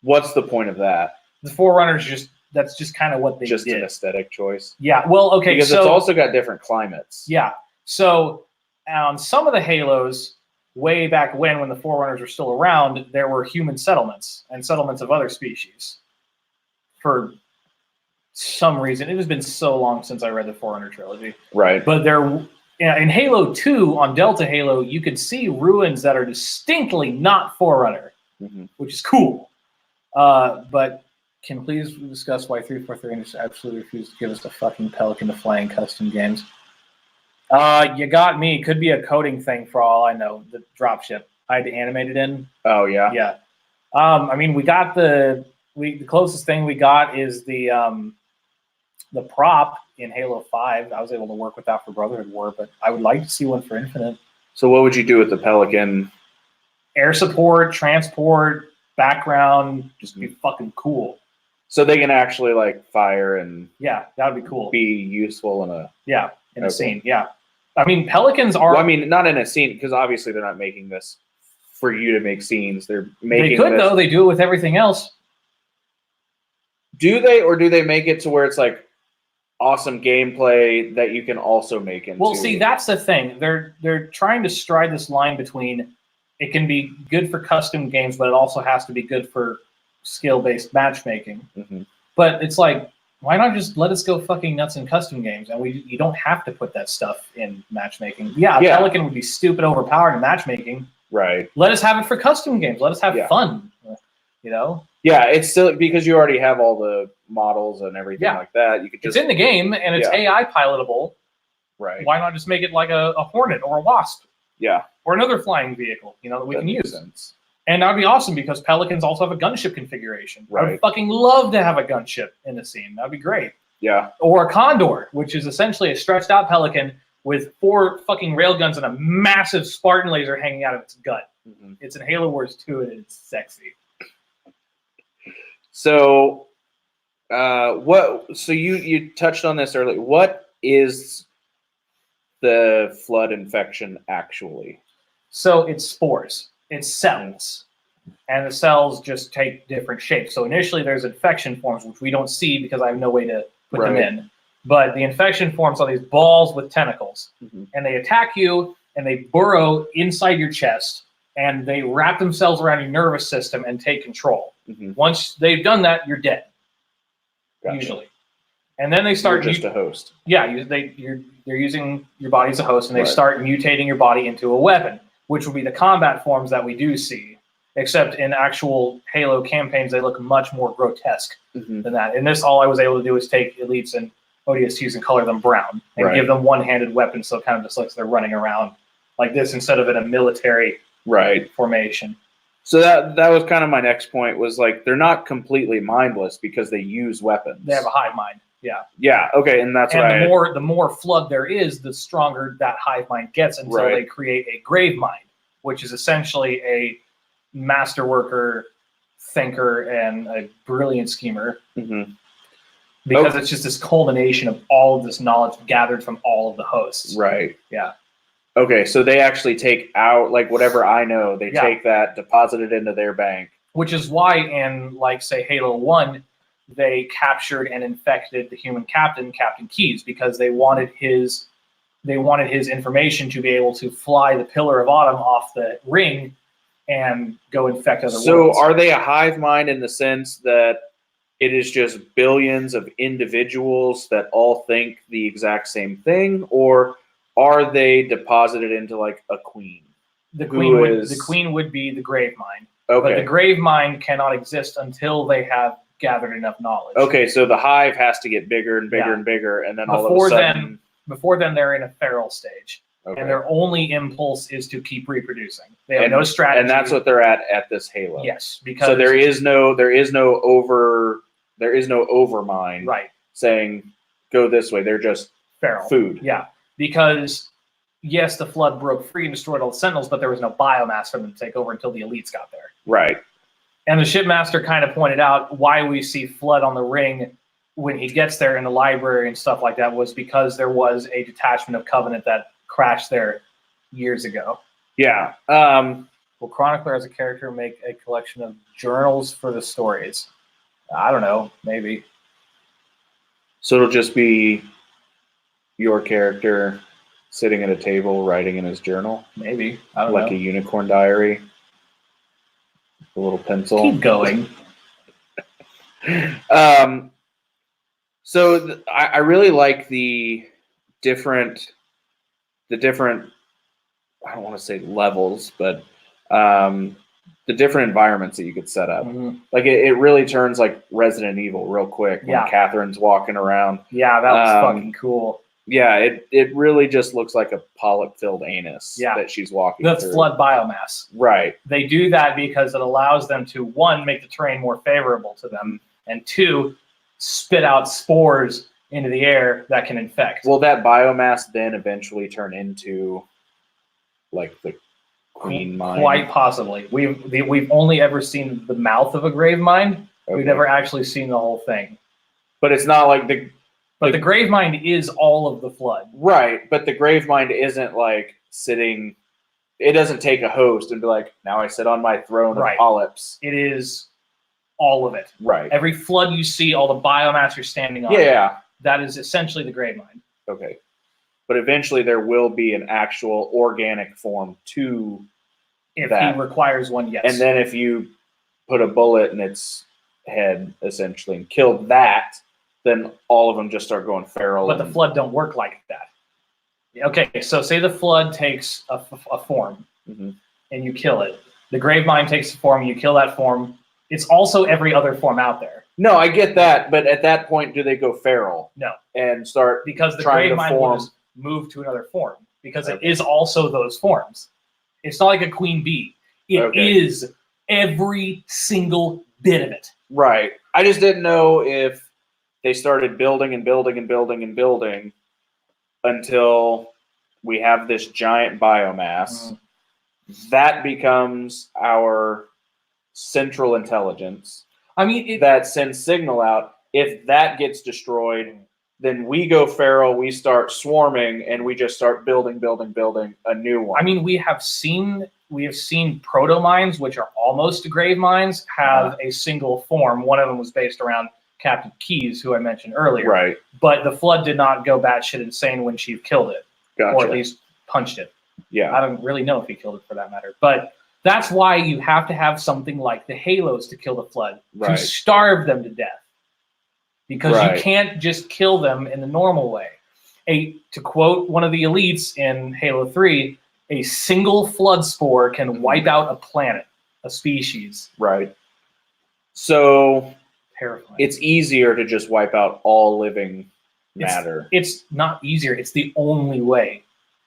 What's the point of that? The Forerunners that's just kind of what they just did. An aesthetic choice. Yeah. Well, okay. Because it's also got different climates. Yeah. So on some of the Halos, way back when the Forerunners were still around, there were human settlements and settlements of other species. For some reason, it has been so long since I read the Forerunner trilogy. Right. But in Halo 2, on Delta Halo, you could see ruins that are distinctly not Forerunner, which is cool. But can please discuss why 343 just absolutely refused to give us the fucking Pelican to fly in custom games? You got me. Could be a coding thing for all I know. The dropship I had to animate it in. Oh yeah. Yeah. I mean, we got the closest thing we got is the prop in Halo 5. I was able to work with that for Brotherhood War, but I would like to see one for Infinite. So what would you do with the Pelican? Air support, transport, background, just be fucking cool. So they can actually like fire and that would be cool. Be useful in a a scene. Yeah. I mean, Pelicans are. Well, I mean, not in a scene because obviously they're not making this for you to make scenes. They're making. They could though. They do it with everything else. Do they, or do they make it to where it's like awesome gameplay that you can also make into? Well, see, that's the thing. They're trying to stride this line between it can be good for custom games, but it also has to be good for skill-based matchmaking. But it's like, why not just let us go fucking nuts in custom games? And you don't have to put that stuff in matchmaking. Yeah, Pelican would be stupid overpowered in matchmaking. Right. Let us have it for custom games. Let us have fun. You know? Yeah, it's still because you already have all the models and everything like that. You could just it's in the game and it's AI pilotable. Right. Why not just make it like a Hornet or a Wasp? Yeah. Or another flying vehicle, that we can use. And that would be awesome because Pelicans also have a gunship configuration. Right. I would fucking love to have a gunship in the scene. That would be great. Yeah. Or a Condor, which is essentially a stretched out Pelican with 4 fucking railguns and a massive Spartan laser hanging out of its gut. It's in Halo Wars 2 and it's sexy. So, So you touched on this earlier. What is the flood infection actually? So it's spores. It's cells. And the cells just take different shapes. So initially there's infection forms, which we don't see because I have no way to put them in. But the infection forms are these balls with tentacles. And they attack you, and they burrow inside your chest, and they wrap themselves around your nervous system and take control. Once they've done that, you're dead, usually. And then they start... You're just a host. Yeah, they're using your body as a host, and they start mutating your body into a weapon, which would be the combat forms that we do see. Except in actual Halo campaigns, they look much more grotesque than that. In this, all I was able to do is take elites and ODSTs and color them brown and give them one-handed weapons, so it kind of just looks like they're running around like this instead of in a military formation. So that was kind of my next point, was like they're not completely mindless because they use weapons. They have a hive mind. Yeah. Yeah. Okay, and that's And what the more flood there is, the stronger that hive mind gets until Right. they create a grave mind, which is essentially a master worker, thinker, and a brilliant schemer. Mm-hmm. Because it's just this culmination of all of this knowledge gathered from all of the hosts. Right. Yeah. Okay, so they actually take out, like, whatever I know, they Yeah. take that, deposit it into their bank. Which is why in, like, say, Halo 1, they captured and infected the human captain, Captain Keyes, because they wanted his information to be able to fly the Pillar of Autumn off the ring and go infect other worlds. So are they a hive mind in the sense that it is just billions of individuals that all think the exact same thing, or are they deposited into, like, a queen? The queen would be the grave mind. Okay. But the grave mind cannot exist until they have gathered enough knowledge. Okay, so the hive has to get bigger and bigger Yeah. and bigger, and then all of a sudden... Before then, they're in a feral stage. Okay. And their only impulse is to keep reproducing. They have no strategy. And that's what they're at this Halo. Yes, because so there is no overmind right. saying go this way. They're just feral. Food. Yeah. Because yes, the flood broke free and destroyed all the Sentinels, but there was no biomass for them to take over until the elites got there. Right. And the shipmaster kind of pointed out why we see flood on the ring when he gets there in the library and stuff like that was because there was a detachment of Covenant that crashed there years ago. Yeah. Will Chronicler as a character make a collection of journals for the stories? I don't know. Maybe. So it'll just be your character sitting at a table writing in his journal? Maybe. I don't like know. a unicorn diary? A little pencil? Keep going. So I really like the different, I don't want to say levels, but the different environments that you could set up. Mm-hmm. Like it really turns like Resident Evil real quick when Katherine's walking around. Yeah, that was fucking cool. Yeah, it really just looks like a polyp-filled anus that she's walking That's through. flood biomass. Right. They do that because it allows them to, one, make the terrain more favorable to them, and two, spit out spores into the air that can infect. Will that biomass then eventually turn into like the queen mind? Quite possibly. We've only ever seen the mouth of a grave mind. Okay. We've never actually seen the whole thing. But it's not like the grave mind is all of the flood. Right, but the grave mind isn't like sitting. It doesn't take a host and be like, now I sit on my throne of polyps. It is all of it. Right. Every flood you see, all the biomass you're standing on. Yeah. That is essentially the grave mind. Okay. But eventually there will be an actual organic form to if that. he requires one, yes. And then if you put a bullet in its head, essentially, and killed that, then all of them just start going feral. But the flood don't work like that. Okay, so say the flood takes a form, and you kill it. The grave mind takes a form, and you kill that form. It's also every other form out there. No, I get that, but at that point, do they go feral? No. And start because the trying grave to mind form... will just move to another form, because it is also those forms. It's not like a queen bee. It is every single bit of it. Right. I just didn't know if they started building and building and building and building until we have this giant biomass. That becomes our central intelligence. I mean, that sends signal out. If that gets destroyed, then we go feral, we start swarming, and we just start building a new one. I mean, we have seen proto mines, which are almost grave mines, have a single form. One of them was based around Captain Keyes, who I mentioned earlier. Right. But the flood did not go batshit insane when she killed it, or at least punched it. Yeah. I don't really know if he killed it for that matter, but that's why you have to have something like the Halos to kill the flood, to starve them to death. Because you can't just kill them in the normal way. To quote one of the elites in Halo 3, a single flood spore can wipe out a planet, a species. Right. So terrifying. It's easier to just wipe out all living matter. It's not easier. It's the only way.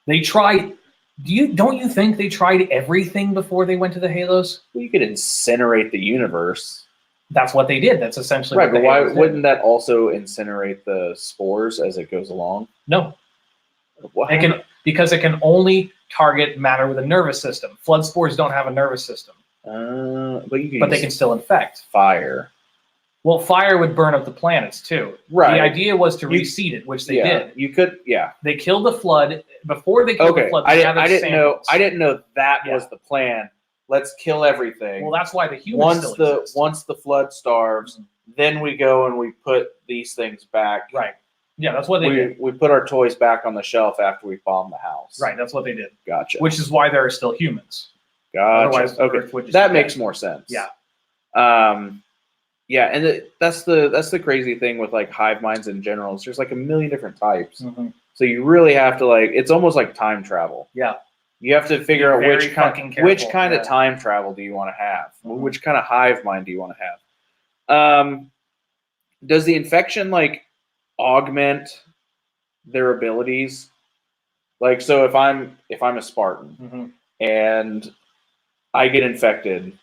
They tried. Don't you think they tried everything before they went to the Halos? Well, you could incinerate the universe. That's what they did. That's essentially right. what But the why Halos did. wouldn't that also incinerate the spores as it goes along? No, What? because it can only target matter with a nervous system. Flood spores don't have a nervous system, But they can still infect. fire. Well, fire would burn up the planets too. Right. The idea was to reseed it, which they did. You could, yeah. They killed the flood. Before they killed the flood, they gathered I didn't know. samples. I didn't know that was the plan. Let's kill everything. Well, that's why the humans exist. Once the flood starves, then we go and we put these things back. Right. Yeah, that's what they did. We put our toys back on the shelf after we bomb the house. Right, that's what they did. Gotcha. Which is why there are still humans. Gotcha. Otherwise, the Okay, Earth would just that be makes dead. more sense. Yeah. Yeah, and that's the crazy thing with like hive minds in general. Is there's like a million different types. Mm-hmm. So you really have to it's almost like time travel. Yeah. You have to figure out which kind of yeah. time travel do you want to have? Mm-hmm. Which kind of hive mind do you want to have? Does the infection augment their abilities? Like, so if I'm a Spartan and I get infected,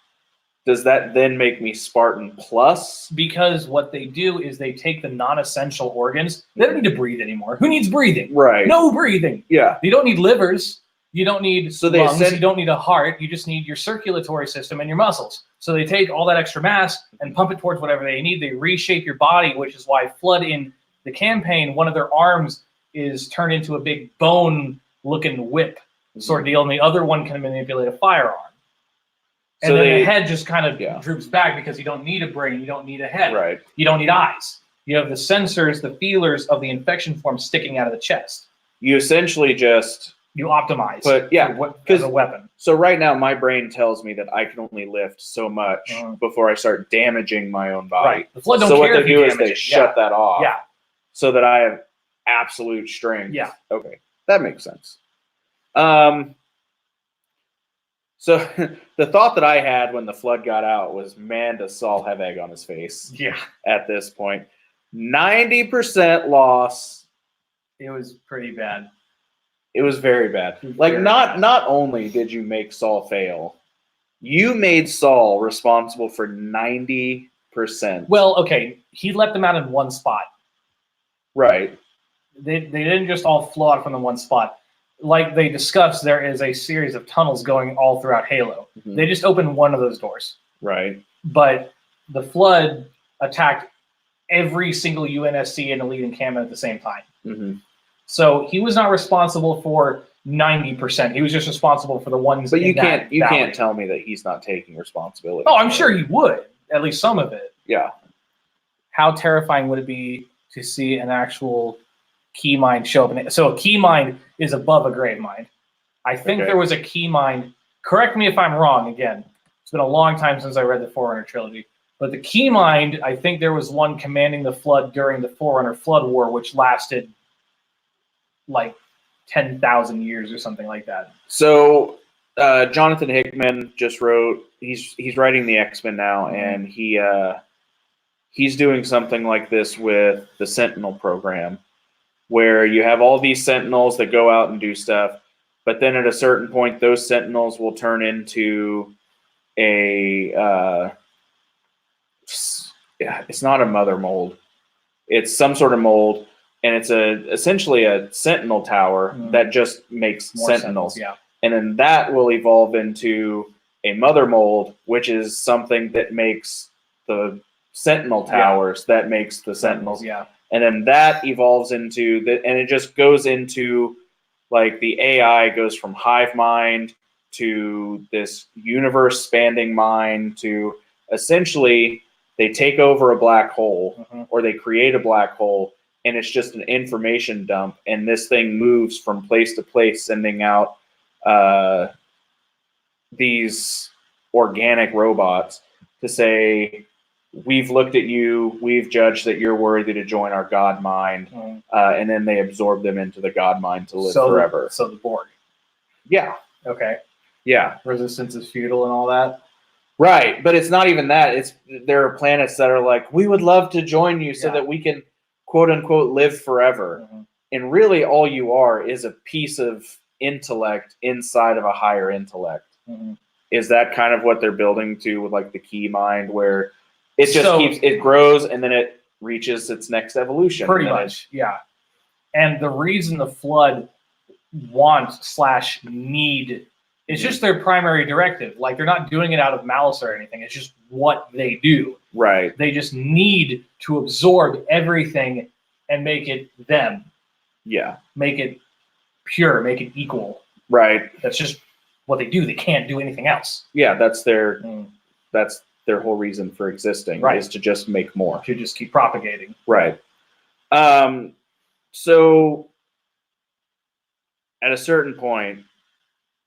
does that then make me Spartan plus? Because what they do is they take the non-essential organs. They don't need to breathe anymore. Who needs breathing? Right. No breathing. Yeah. You don't need livers. You don't need they lungs. You don't need a heart. You just need your circulatory system and your muscles. So they take all that extra mass and pump it towards whatever they need. They reshape your body, which is why Flood in the campaign, one of their arms is turned into a big bone-looking whip sort of deal, and the other one can manipulate a firearm. And then the head just kind of droops back because you don't need a brain, you don't need a head, right? You don't need eyes. You have the sensors, the feelers of the infection form sticking out of the chest. You essentially just optimize, but as a weapon. So right now, my brain tells me that I can only lift so much before I start damaging my own body. Right. The Flood don't so care what they do is they it. shut that off. Yeah. So that I have absolute strength. Yeah. Okay, that makes sense. So the thought that I had when the Flood got out was, man, does Saul have egg on his face? Yeah. At this point, 90% loss. It was pretty bad. It was very bad. Not only did you make Saul fail, you made Saul responsible for 90%. Well, okay, he let them out in one spot. Right. They didn't just all flow out from the one spot. Like they discussed, there is a series of tunnels going all throughout Halo. They just opened one of those doors. Right. But the Flood attacked every single UNSC and elite encampment at the same time. So he was not responsible for 90%. He was just responsible for the ones. But you can't tell me that he's not taking responsibility. Oh, I'm sure he would. At least some of it. Yeah. How terrifying would it be to see an actual key mind show up? So a key mind is above a grave mind. I think there was a key mind. Correct me if I'm wrong. Again, it's been a long time since I read the Forerunner trilogy. But the key mind, I think there was one commanding the Flood during the Forerunner Flood War, which lasted like 10,000 years or something like that. So Jonathan Hickman just wrote. He's writing the X-Men now, and he's doing something like this with the Sentinel program, where you have all these Sentinels that go out and do stuff, but then at a certain point, those Sentinels will turn into it's not a mother mold. It's some sort of mold, and it's essentially a Sentinel tower that just makes More Sentinels. Yeah. And then that will evolve into a mother mold, which is something that makes the Sentinel towers, that makes the Sentinels. Yeah. And then that evolves into and it just goes into like the AI goes from hive mind to this universe spanning mind to essentially they take over a black hole or they create a black hole, and it's just an information dump. And this thing moves from place to place, sending out these organic robots to say, we've looked at you, we've judged that you're worthy to join our God mind, and then they absorb them into the God mind to live forever. So the Borg. Yeah. Okay. Yeah. Resistance is futile and all that. Right, but it's not even that. There are planets that are like, we would love to join you so that we can, quote unquote, live forever. And really all you are is a piece of intellect inside of a higher intellect. Is that kind of what they're building to with like the key mind, where It just So- it grows, and then it reaches its next evolution. Pretty and then much, yeah. And the reason the Flood want/need, it's just their primary directive. Like, they're not doing it out of malice or anything. It's just what they do. Right. They just need to absorb everything and make it them. Yeah. Make it pure, make it equal. Right. That's just what they do. They can't do anything else. Yeah, that's their whole reason for existing, Right. is to just make more. To just keep propagating. Right. So at a certain point,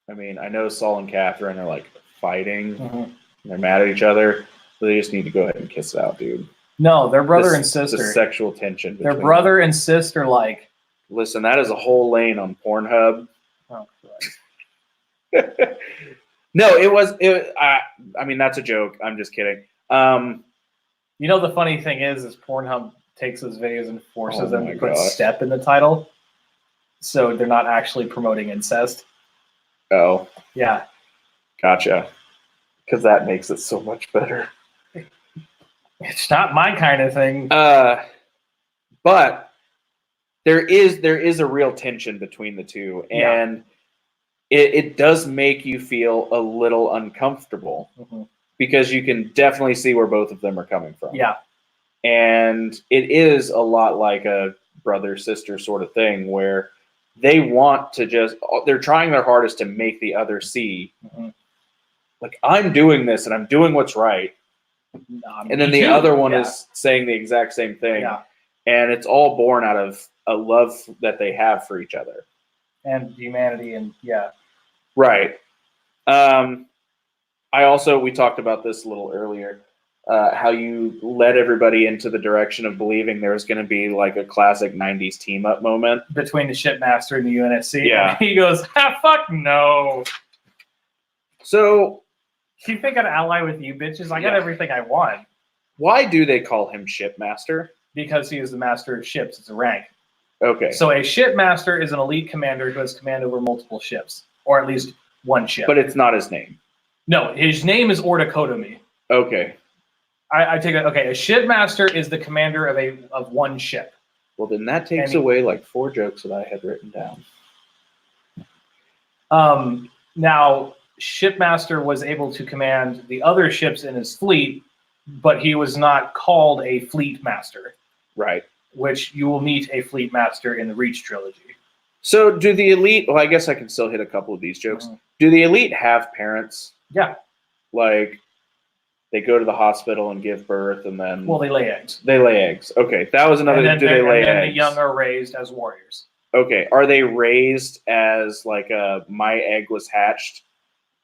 I mean, I know Saul and Katherine are like fighting. Mm-hmm. They're mad at each other. So they just need to go ahead and kiss it out, dude. No, they're brother and The sister. sexual tension. Their between brother them. and sister, like. Listen, that is a whole lane on Pornhub. Oh, Christ. No, I mean, that's a joke. I'm just kidding. You know, the funny thing is Pornhub takes those videos and forces them to put gosh. "step" in the title, so they're not actually promoting incest. Oh, Yeah, gotcha. Because that makes it so much better. it's not my kind of thing. But there is a real tension between the two, and it does make you feel a little uncomfortable because you can definitely see where both of them are coming from. Yeah, and it is a lot like a brother-sister sort of thing where they want to they're trying their hardest to make the other see, like, I'm doing this and I'm doing what's right. And then the other one is saying the exact same thing. Yeah. And it's all born out of a love that they have for each other. And humanity, and Right. We talked about this a little earlier, how you led everybody into the direction of believing there was going to be like a classic 90s team up moment. between the shipmaster and the UNSC. Yeah. And he goes, fuck no. So You think I'd ally with you bitches? I got Yeah. everything I want. why do they call him Shipmaster? Because he is the master of ships. It's a rank. Okay. So a shipmaster is an elite commander who has command over multiple ships, or at least one ship. But it's not his name. No, his name is Ordakotomi. Okay. I take it. Okay, a shipmaster is the commander of one ship. Well, then that takes And he- away like 4 jokes that I had written down. Now, shipmaster was able to command the other ships in his fleet, but he was not called a fleet master, Right. which you will meet a fleet master in the Reach trilogy. So do the elite, well, I guess I can still hit a couple of these jokes. Do the elite have parents? Yeah. Like, they go to the hospital and give birth, and then Well, they lay eggs. they lay eggs. Okay, that was another. And then, Do they lay and then eggs? the young are raised as warriors. Okay, are they raised as like my egg was hatched,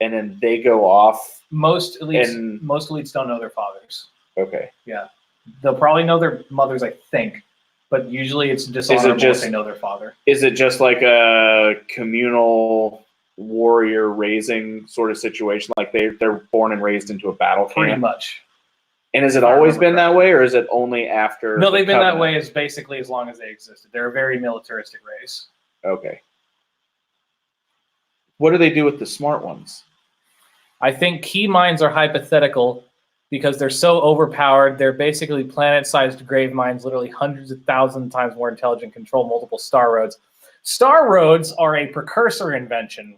and then they go off? Most elites don't know their fathers. Okay, They'll probably know their mothers, I think, but usually it's dishonorable just- if they know their father. is it just like a communal warrior raising sort of situation? Like they're born and raised into a battle Pretty camp? much. And has it I always remember been that correctly. way, or is it only after? No, the they've been that Covenant? way as basically as long as they existed. They're a very militaristic race. Okay. What do they do with the smart ones? I think key mines are hypothetical because they're so overpowered. They're basically planet-sized grave mines, literally hundreds of thousands of times more intelligent, control multiple star roads. Star roads are a precursor invention,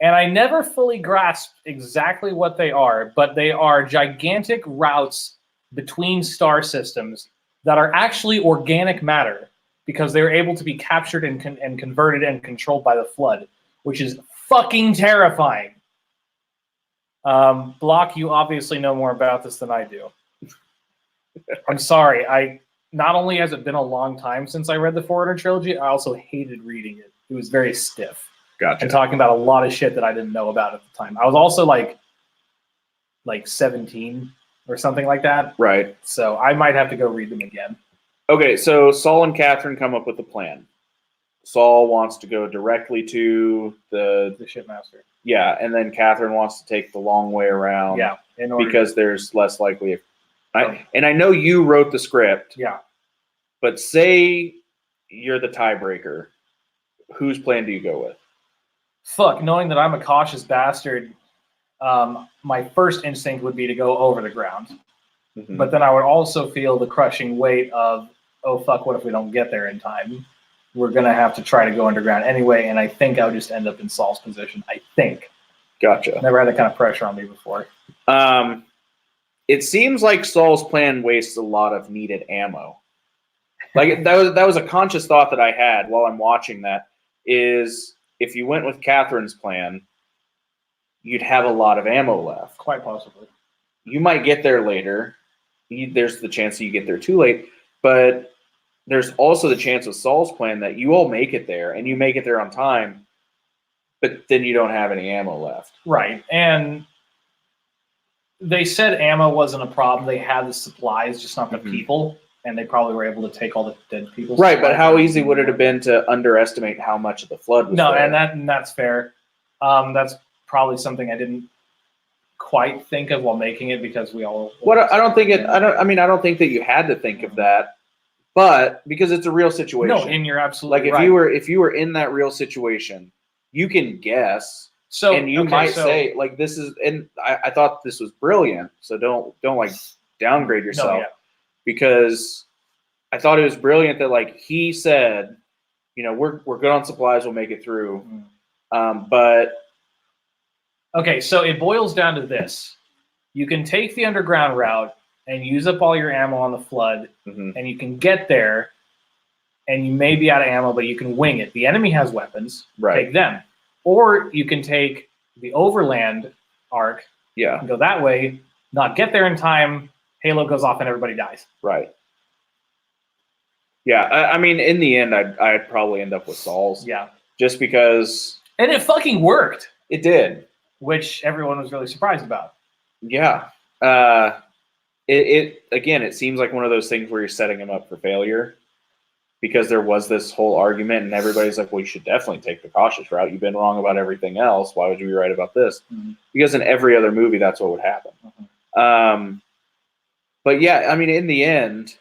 and I never fully grasped exactly what they are, but they are gigantic routes between star systems that are actually organic matter because they're able to be captured and converted and controlled by the Flood, which is fucking terrifying. Block, you obviously know more about this than I do. I'm sorry. Not only has it been a long time since I read the Forerunner trilogy, I also hated reading it. It was very stiff Gotcha. and talking about a lot of shit that I didn't know about at the time. I was also like 17 or something like that, Right. so I might have to go read them again. Okay, so Saul and Katherine come up with a plan. Saul wants to go directly to The shipmaster. and then Katherine wants to take the long way around. Yeah, in order Because there's less likely. And I know you wrote the script, yeah. but say you're the tiebreaker. Whose plan do you go with? Fuck, knowing that I'm a cautious bastard, my first instinct would be to go over the ground. Mhm. But then I would also feel the crushing weight of, oh, fuck, what if we don't get there in time? We're going to have to try to go underground anyway, and I think I would just end up in Saul's position. I think. Gotcha. Never had that kind of pressure on me before. It seems like Saul's plan wastes a lot of needed ammo. Like that was a conscious thought that I had while I'm watching that, is if you went with Katherine's plan, you'd have a lot of ammo left. Quite possibly. You might get there later. There's the chance that you get there too late, but there's also the chance with Saul's plan that you all make it there and you make it there on time, but then you don't have any ammo left. Right. And they said ammo wasn't a problem. They had the supplies, just not the people, and they probably were able to take all the dead people. Right, but how easy would it have been to underestimate how much of the flood was there? And that's fair. That's probably something I didn't quite think of while making it, because we all. I don't think that you had to think of that, but because it's a real situation. No, and you're absolutely like if you were in that real situation, you can guess. So and you might say like this is, and I thought this was brilliant. So don't like downgrade yourself, because I thought it was brilliant that like he said, we're good on supplies, we'll make it through, but. Okay, so it boils down to this. You can take the underground route and use up all your ammo on the flood, and you can get there, and you may be out of ammo, but you can wing it. The enemy has weapons. Right. Take them. Or you can take the overland arc and go that way, not get there in time, Halo goes off and everybody dies. Right. Yeah, I mean, in the end, I'd probably end up with Saul's. Yeah. Just because... And it fucking worked. It did. Which everyone was really surprised about. Yeah. It seems like one of those things where you're setting him up for failure, because there was this whole argument and everybody's like, well, you should definitely take the cautious route. You've been wrong about everything else. Why would you be right about this? Because in every other movie, that's what would happen. But yeah, I mean, in the end,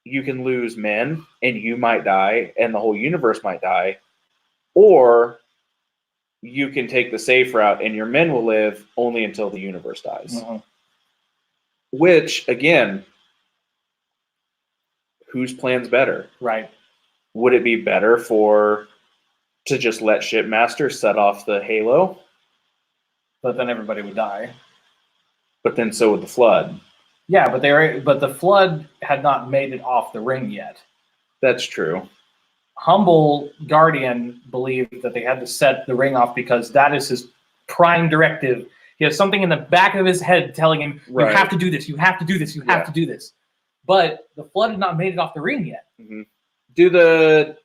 you can lose men and you might die and the whole universe might die, or you can take the safe route and your men will live only until the universe dies. Which, again, whose plan's better? Right. Would it be better to just let Shipmaster set off the Halo? But then everybody would die. But then so would the Flood. Yeah, but the Flood had not made it off the ring yet. That's true. Humble Guardian believed that they had to set the ring off because that is his prime directive. He has something in the back of his head telling him, you have to do this, you have to do this, you have to do this. But the Flood had not made it off the ring yet. Does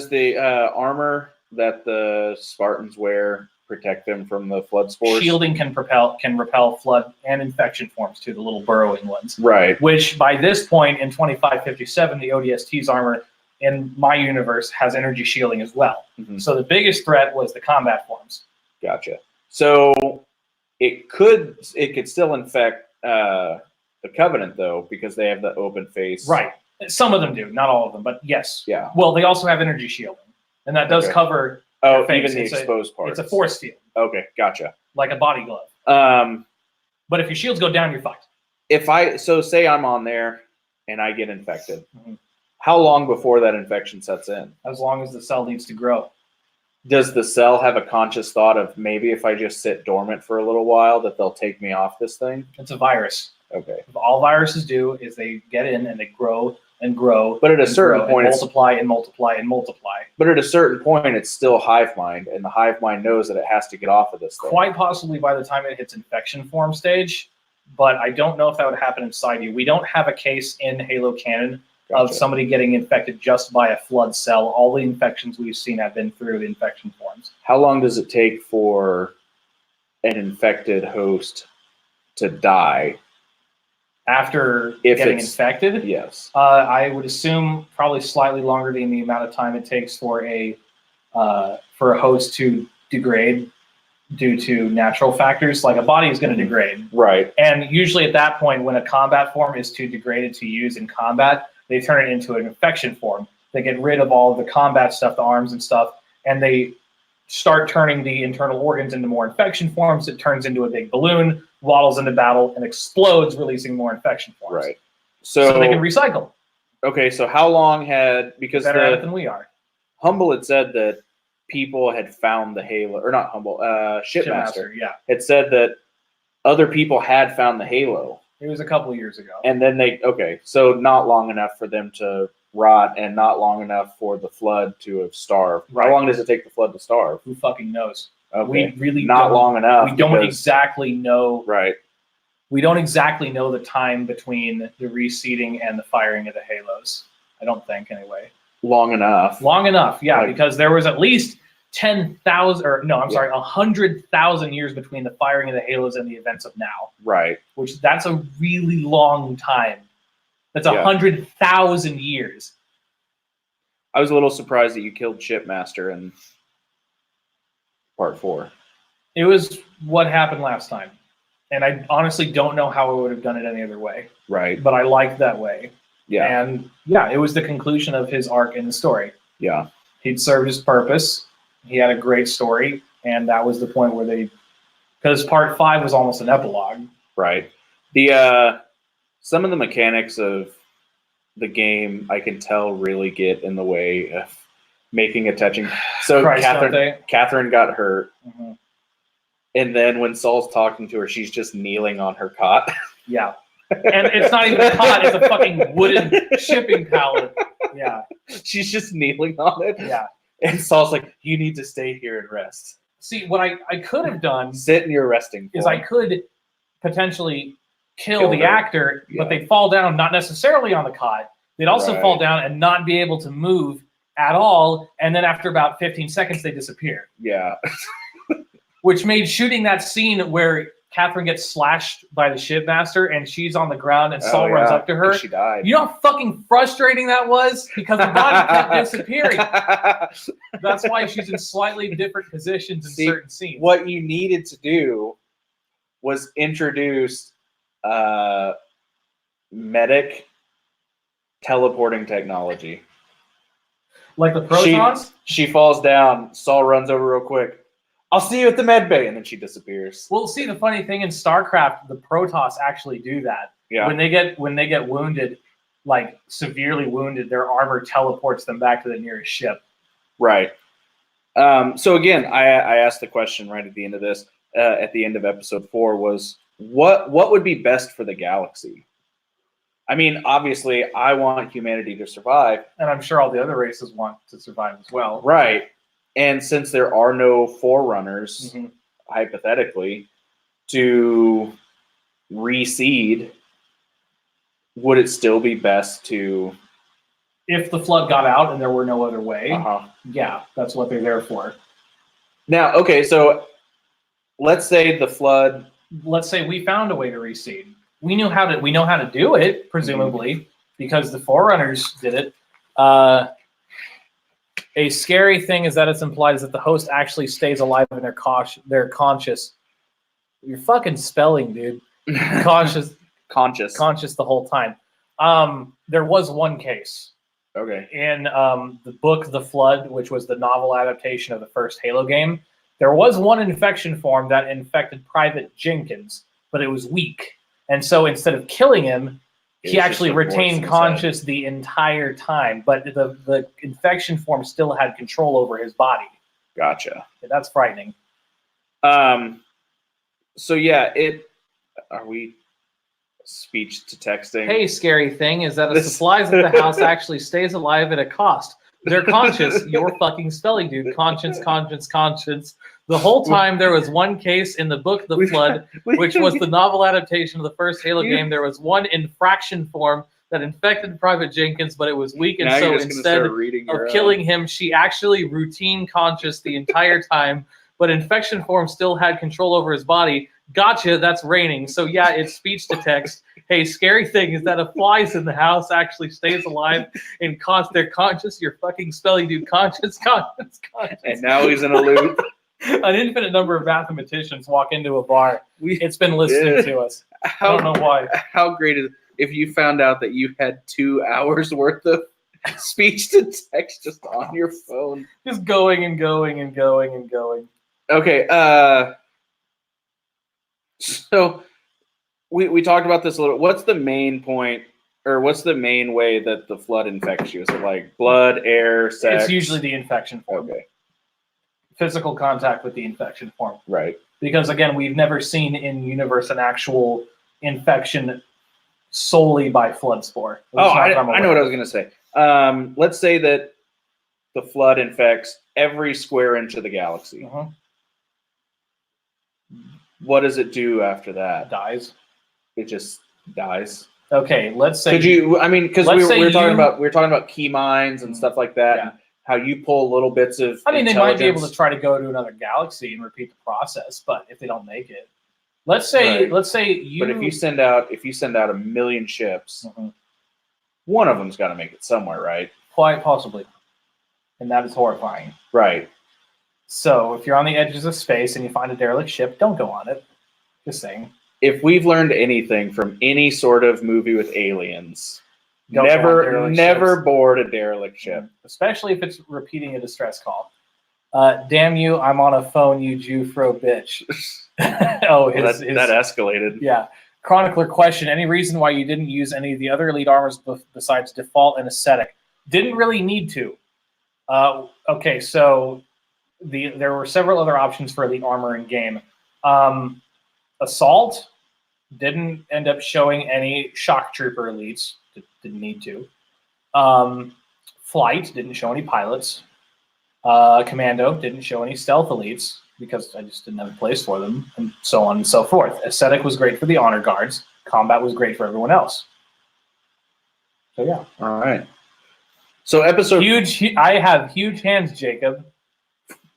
the armor that the Spartans wear protect them from the Flood spores? Shielding can repel Flood and infection forms too, the little burrowing ones. Right. Which by this point in 2557, the ODST's armor in my universe has energy shielding as well. So the biggest threat was the combat forms. Gotcha. So it could still infect the Covenant though, because they have the open face. Right. Some of them do, not all of them, but yes. Yeah. Well, they also have energy shielding, and that does cover. Even the exposed parts. It's a force field. Okay, gotcha. Like a body glove. But if your shields go down, you're fucked. Say I'm on there and I get infected. How long before that infection sets in? As long as the cell needs to grow. Does the cell have a conscious thought of maybe if I just sit dormant for a little while that they'll take me off this thing? It's a virus. Okay. All viruses do is they get in and they grow and grow. But at a certain point, multiply and multiply and multiply. But at a certain point, it's still hive mind, and the hive mind knows that it has to get off of this thing. Quite possibly by the time it hits infection form stage, but I don't know if that would happen inside you. We don't have a case in Halo canon of somebody getting infected just by a Flood cell. All the infections we've seen have been through the infection forms. How long does it take for an infected host to die? After getting infected? Yes. I would assume probably slightly longer than the amount of time it takes for a host to degrade due to natural factors. Like a body is going to degrade. Right. And usually at that point, when a combat form is too degraded to use in combat, they turn it into an infection form. They get rid of all the combat stuff, the arms and stuff, and they start turning the internal organs into more infection forms. It turns into a big balloon, waddles into battle, and explodes, releasing more infection forms. Right. So they can recycle. Okay, so how long had, because Better at it than we are. Humble had said that people had found the Halo, or not Humble, Shipmaster Yeah. had said that other people had found the Halo. It was a couple years ago. And then so not long enough for them to rot and not long enough for the flood to have starved. Right. How long does it take the flood to starve? Who fucking knows? Okay. We really not long enough. We don't exactly know. Right. We don't exactly know the time between the reseeding and the firing of the Halos. I don't think, anyway. Long enough. Long enough, yeah, because there was at least 10,000, or no, I'm sorry, 100,000 years between the firing of the Halos and the events of now. Right. Which, that's a really long time. That's 100,000 years. I was a little surprised that you killed Shipmaster in part 4. It was what happened last time. And I honestly don't know how I would have done it any other way. Right. But I liked that way. Yeah. And yeah, it was the conclusion of his arc in the story. Yeah. He'd served his purpose. He had a great story. And that was the point where because part 5 was almost an epilogue. Right. The some of the mechanics of the game, I can tell, really get in the way of making a touching. So Katherine got hurt. Mm-hmm. And then when Saul's talking to her, she's just kneeling on her cot. Yeah. And it's not even a cot, it's a fucking wooden shipping pallet. Yeah. She's just kneeling on it. Yeah. And Saul's like, you need to stay here and rest. See, what I could have done sit in your resting form. Is I could potentially kill the actor, but they'd fall down, not necessarily on the cot. They'd also fall down and not be able to move at all. And then after about 15 seconds, they disappear. Yeah. Which made shooting that scene where Katherine gets slashed by the shipmaster and she's on the ground and Saul runs up to her. She died. You know how fucking frustrating that was? Because the body kept disappearing. That's why she's in slightly different positions in certain scenes. What you needed to do was introduce medic teleporting technology. Like the protons? She falls down. Saul runs over real quick. I'll see you at the med bay, and then she disappears. Well, see, the funny thing in StarCraft, the Protoss actually do that. Yeah. When they get wounded, like severely wounded, their armor teleports them back to the nearest ship. Right. So again, I asked the question right at the end of this, at the end of episode 4, was what would be best for the galaxy? I mean, obviously, I want humanity to survive, and I'm sure all the other races want to survive as well. Right. And since there are no Forerunners, hypothetically, to reseed, would it still be best to... If the flood got out and there were no other way, yeah, that's what they're there for. Now, okay, so let's say the flood... Let's say we found a way to reseed. We know how to do it, presumably, because the Forerunners did it. A scary thing is that it's implied is that the host actually stays alive and they're conscious. You're fucking spelling, dude. Conscious the whole time. There was one case. Okay. In the book The Flood, which was the novel adaptation of the first Halo game, there was one infection form that infected Private Jenkins, but it was weak. And so instead of killing him, he actually retained conscious the entire time, but the infection form still had control over his body. Gotcha. Yeah, that's frightening. So yeah, are we speech to texting? Hey, scary thing is that the supplies at the house actually stays alive at a cost. They're conscious. You're fucking spelling, dude. Conscience. The whole time there was one case in the book The Flood, which was the novel adaptation of the first Halo game. There was one infraction form that infected Private Jenkins, but it was weak, and so instead of killing him, she actually routine conscious the entire time, but infection form still had control over his body. Gotcha, that's raining. So yeah, it's speech to text. Hey, scary thing is that a flies in the house actually stays alive and they're conscious. You're fucking spelling, dude. Conscious. And now he's in a loop. An infinite number of mathematicians walk into a bar. It's been listening to us. I don't know why. How great is if you found out that you had 2 hours worth of speech to text just on your phone. Just going and going and going and going. Okay. So we talked about this a little. What's the main point, or what's the main way that the flood infects you? Is it like blood, air, sex? It's usually the infection form. Okay. Physical contact with the infection form. Right. Because again, we've never seen in universe an actual infection solely by flood spore. Oh, I know what I was going to say. Let's say that the flood infects every square inch of the galaxy. Uh-huh. What does it do after that? Dies. It just dies. Okay, let's say. Could you? I mean, because we were talking about key mines and stuff like that. Yeah. And how you pull little bits of. I mean, they might be able to try to go to another galaxy and repeat the process, but if they don't make it, let's say you. But if you send out a million ships, one of them's got to make it somewhere, right? Quite possibly, and that is horrifying. Right. So if you're on the edges of space and you find a derelict ship, don't go on it. Just saying. If we've learned anything from any sort of movie with aliens, Don't never board a derelict ship. Especially if it's repeating a distress call. Damn you, I'm on a phone, you Jew-fro bitch. That escalated. Yeah. Chronicler question, any reason why you didn't use any of the other elite armors besides default and aesthetic? Didn't really need to. Okay, so there were several other options for elite armor in game. Assault didn't end up showing any shock trooper elites. Didn't need to. Flight didn't show any pilots. Commando didn't show any stealth elites because I just didn't have a place for them, and so on and so forth. Aesthetic was great for the honor guards. Combat was great for everyone else. So yeah. All right. So episode I have huge hands, Jacob.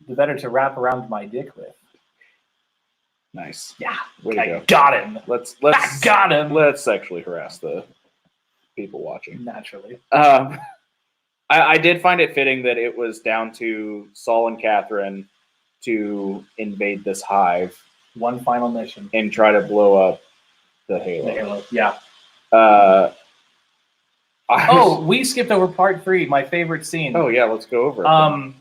The better to wrap around my dick with. Nice. Yeah. Way to go. Got him. Let's I got him. Let's sexually harass the people watching. Naturally. I did find it fitting that it was down to Saul and Katherine to invade this hive. One final mission. And try to blow up the Halo. The Halo, yeah. We skipped over part 3, my favorite scene. Oh yeah, let's go over it.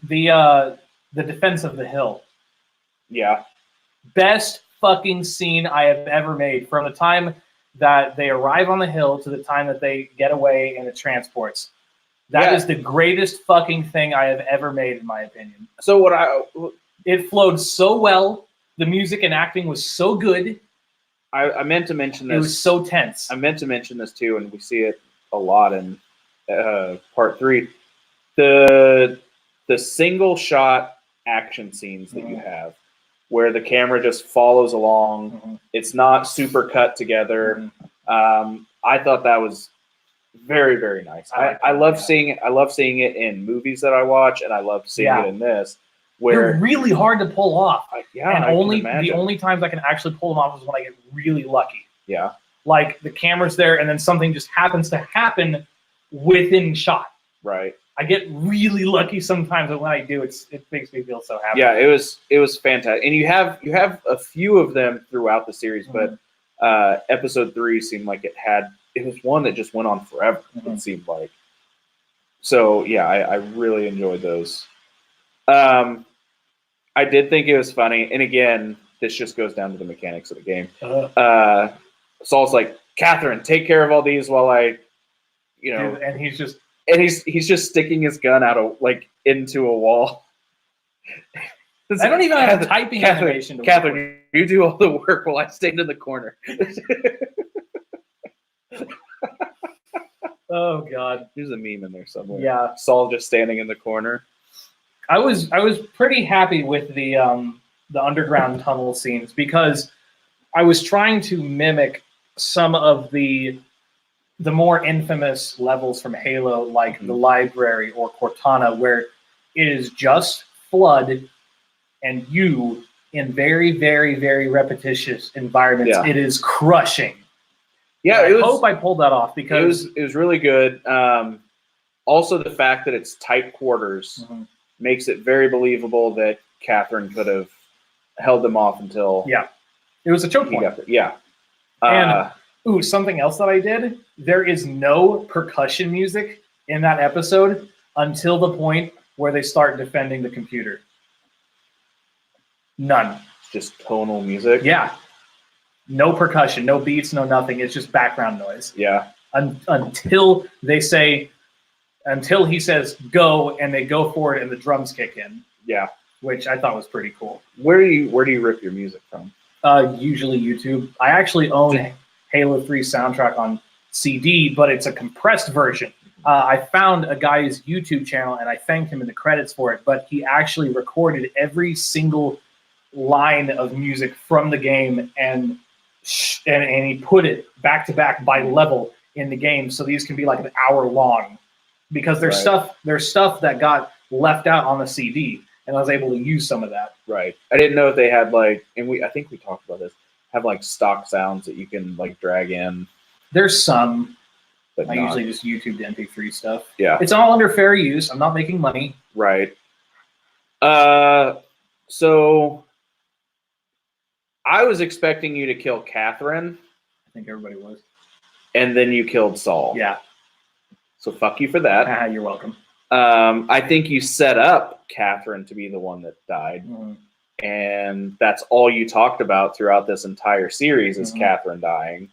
The defense of the hill. Yeah. Best fucking scene I have ever made, from the time that they arrive on the hill to the time that they get away in the transports. That is the greatest fucking thing I have ever made, in my opinion. So it flowed so well. The music and acting was so good. I meant to mention this. It was so tense. I meant to mention this too, and we see it a lot in part 3. The single shot action scenes that you have, where the camera just follows along. It's not super cut together. I thought that was very, very nice. I love seeing it. I love seeing it in movies that I watch, and I love seeing it in this. Where they're really hard to pull off. And the only times I can actually pull them off is when I get really lucky. Yeah. Like the camera's there, and then something just happens to happen within shot. Right. I get really lucky sometimes, but when I do, it makes me feel so happy. Yeah, it was fantastic, and you have a few of them throughout the series, but episode 3 seemed like it was one that just went on forever. It seemed like. So yeah, I really enjoyed those. I did think it was funny, and again, this just goes down to the mechanics of the game. Saul's like, Katherine, take care of all these while I, and he's just sticking his gun into a wall. I don't even have a typing animation. Katherine, you do all the work while I stand in the corner. Oh God, there's a meme in there somewhere. Yeah, Saul just standing in the corner. I was pretty happy with the underground tunnel scenes, because I was trying to mimic some of the more infamous levels from Halo, like the library or Cortana, where it is just flood and you in very, very, very repetitious environments. Yeah. It is crushing. Yeah, I hope I pulled that off, because it was really good. Also, the fact that it's tight quarters makes it very believable that Katherine could have held them off until it was a choke point. And something else that I did, there is no percussion music in that episode until the point where they start defending the computer. None. It's just tonal music. Yeah. No percussion, no beats, no nothing. It's just background noise. Yeah. Until they say, until he says go, and they go for it, and the drums kick in. Yeah. Which I thought was pretty cool. Where do you rip your music from? Usually YouTube. I actually own Halo 3 soundtrack on CD, but it's a compressed version. I found a guy's YouTube channel, and I thanked him in the credits for it, but he actually recorded every single line of music from the game, and he put it back to back by level in the game, so these can be like an hour long, because there's stuff that got left out on the CD, and I was able to use some of that. Right. I didn't know if they had like, and I think we talked about this, have like stock sounds that you can like drag in. There's some. But I usually just YouTube the MP3 stuff. Yeah. It's all under fair use. I'm not making money. Right. So I was expecting you to kill Katherine. I think everybody was. And then you killed Saul. Yeah. So fuck you for that. You're welcome. I think you set up Katherine to be the one that died. Mm-hmm. And that's all you talked about throughout this entire series is Katherine dying.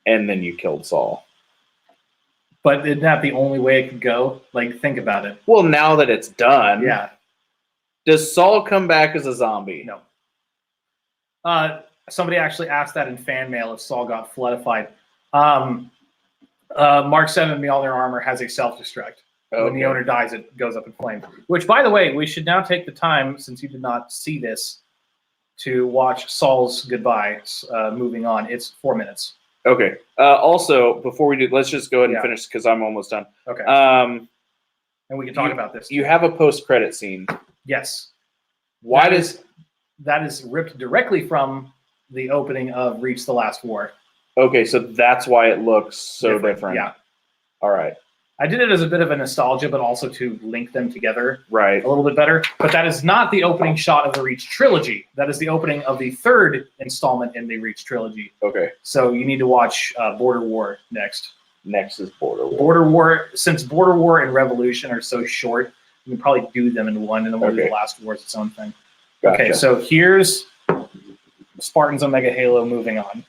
And then you killed Saul. But isn't that the only way it could go? Like, think about it. Well, now that it's done. Yeah. Does Saul come back as a zombie? No. Somebody actually asked that in fan mail if Saul got floodified. Mark 7 Mjolnir armor has a self-destruct. Okay. When the owner dies, it goes up in flames. Which, by the way, we should now take the time, since you did not see this, to watch Saul's goodbye. Moving on. It's 4 minutes. Okay. Also, before we do, let's just go ahead and finish because I'm almost done. Okay. And we can talk about this. You have a post-credit scene. Yes. Why that is ripped directly from the opening of Reach the Last War. Okay, so that's why it looks so different. Yeah. All right. I did it as a bit of a nostalgia, but also to link them together a little bit better. But that is not the opening shot of the Reach trilogy. That is the opening of the third installment in the Reach trilogy. Okay. So you need to watch Border War next. Next is Border War. Border War, since Border War and Revolution are so short, you can probably do them in one, and then we'll do the Last War as its own thing. Gotcha. Okay, so here's Spartans Omega Halo moving on.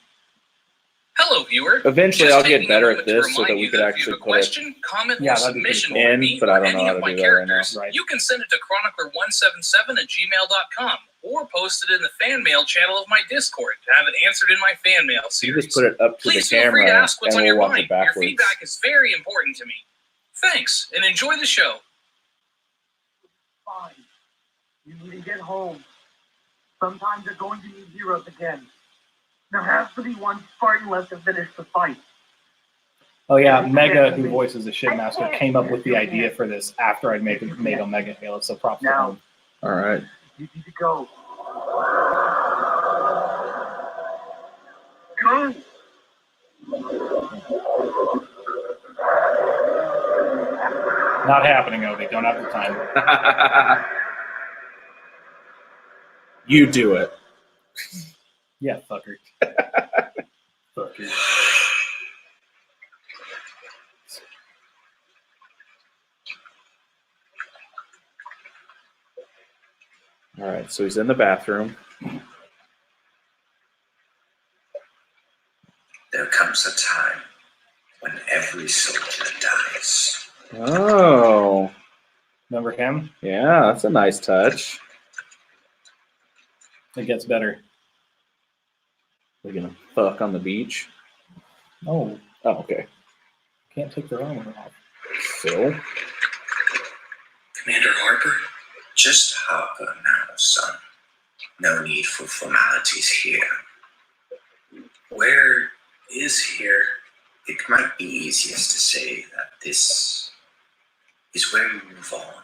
Hello, viewer. Eventually, I'll get better at this so that we could actually put question, comment, or submission in, me but I don't any know how of to my do that right now. characters. You can send it to chronicler177@gmail.com or post it in the fan mail channel of my Discord to have it answered in my fan mail series. You just put it up to Please the feel free to camera ask what's and on we'll your watch mind. it backwards. Your feedback is very important to me. Thanks, and enjoy the show. Fine. You need to get home. Sometimes you're going to need heroes again. There has to be one Spartan left to finish the fight. Oh yeah, Mega, who voices the Shipmaster, came up with the idea for this after I'd made Omega Halo, so props to him. All right. You need to go. Go! Not happening, Obi. Don't have the time. You do it. Yeah, fucker. Fucker. All right, so he's in the bathroom. There comes a time when every soldier dies. Oh. Remember him? Yeah, that's a nice touch. It gets better. We're gonna fuck on the beach. Oh, okay. Can't take their armor off. So? Commander Harper? Just Harper now, son. No need for formalities here. Where is here? It might be easiest to say that this is where you move on.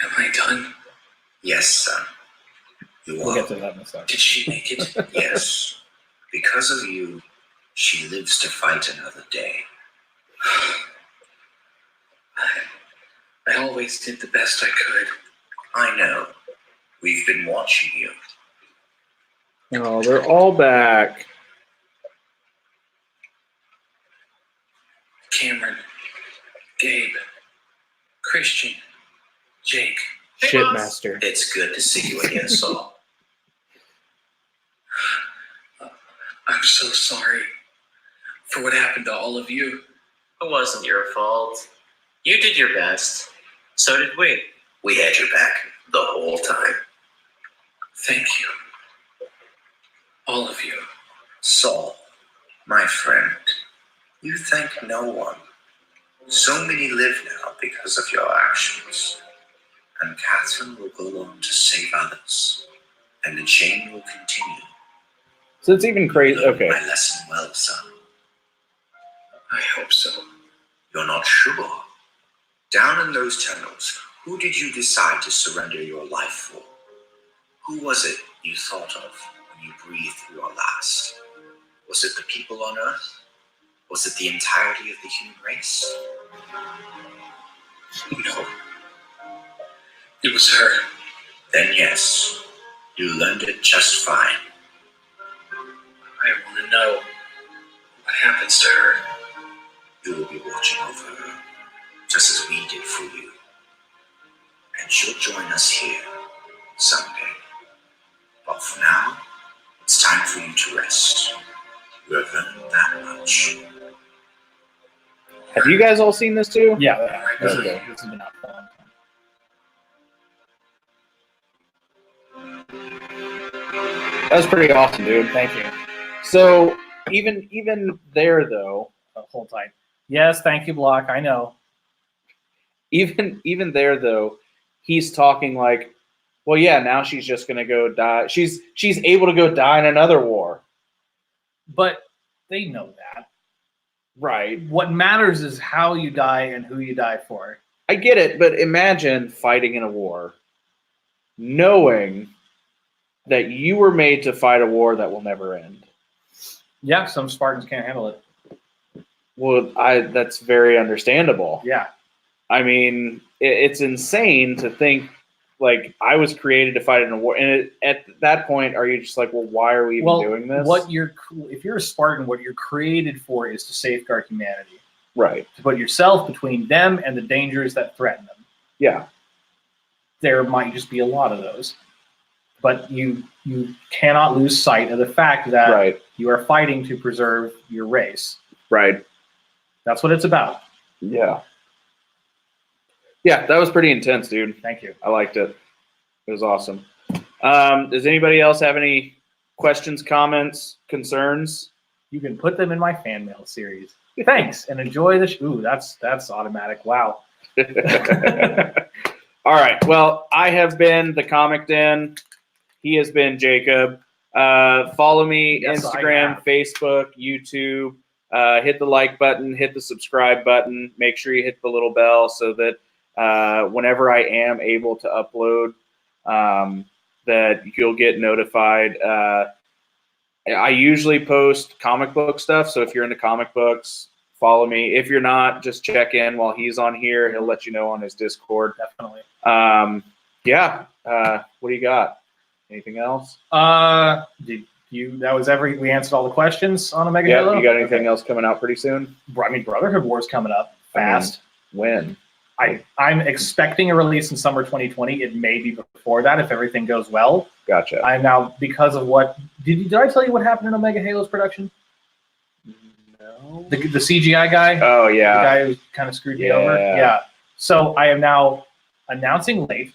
Am I done? Yes, son. You We'll are. get to that in a second. Did she make it? Yes. Because of you, she lives to fight another day. I always did the best I could. I know. We've been watching you. Oh, they're all back. Cameron, Gabe, Christian, Jake. Hey, boss. Shitmaster. It's good to see you again, Saul. I'm so sorry for what happened to all of you. It wasn't your fault. You did your best. So did we. We had your back the whole time. Thank you. All of you. Saul, my friend, you thank no one. So many live now because of your actions. And Katherine will go on to save others. And the chain will continue. So it's even crazy. Learn Okay. my lesson well, son. I hope so. You're not sure. Down in those tunnels, who did you decide to surrender your life for? Who was it you thought of when you breathed your last? Was it the people on Earth? Was it the entirety of the human race? No. It was her. Then yes, you learned it just fine. I want to know what happens to her. You will be watching over her, just as we did for you. And she'll join us here someday. But for now, it's time for you to rest. You have learned that much. Have you guys all seen this too? Yeah, this Okay. has been out for a long time. That was pretty awesome, dude. Thank you. So even there though, Hold tight. Yes, thank you, Block. I know. even there though, he's talking like, well, yeah, now she's just gonna go die. She's able to go die in another war. But they know that. Right. What matters is how you die and who you die for. I get it, but imagine fighting in a war, knowing that you were made to fight a war that will never end. Yeah, some Spartans can't handle it. Well, that's very understandable. Yeah. I mean, it's insane to think like I was created to fight in a war, and at that point, are you just like, well, why are we even doing this? If you're a Spartan, what you're created for is to safeguard humanity, Right. to put yourself between them and the dangers that threaten them. Yeah. There might just be a lot of those, but you cannot lose sight of the fact that Right. you are fighting to preserve your race. Right. That's what it's about. Yeah. Yeah, that was pretty intense, dude. Thank you. I liked it. It was awesome. Does anybody else have any questions, comments, concerns? You can put them in my fan mail series. Thanks, and enjoy the Ooh, that's automatic. Wow. All right. Well, I have been the Comic Den. He has been Jacob. Follow me, Yes, I Instagram, have. Facebook, YouTube. Hit the like button, hit the subscribe button. Make sure you hit the little bell so that whenever I am able to upload, that you'll get notified. I usually post comic book stuff, so if you're into comic books, follow me. If you're not, just check in while he's on here. He'll let you know on his Discord. Definitely. Yeah. What do you got? Anything else? Did you? That was we answered all the questions on Omega Yeah. Halo. You got anything else coming out pretty soon? I mean, Brotherhood War's coming up fast. When? I'm expecting a release in summer 2020. It may be before that if everything goes well. Gotcha. I'm now, because of what did I tell you what happened in Omega Halo's production? No. The CGI guy. Oh The yeah. guy who kind of screwed me over. Yeah. Yeah. So I am now announcing late,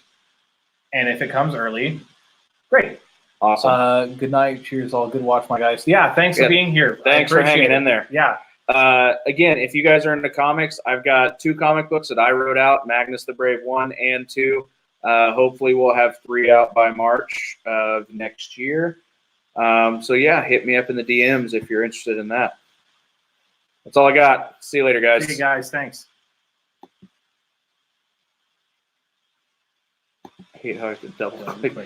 and if it comes early, great. Awesome. Good night. Cheers. All good watch, my guys. Yeah. Thanks Yeah. for being here. Thanks for hanging in there. Yeah. Again, if you guys are into comics, I've got 2 comic books that I wrote out, Magnus the Brave 1 and 2. Hopefully we'll have 3 out by March of next year. So yeah, hit me up in the DMs if you're interested in that. That's all I got. See you later, guys. See you guys. Thanks. I hate how I have to double click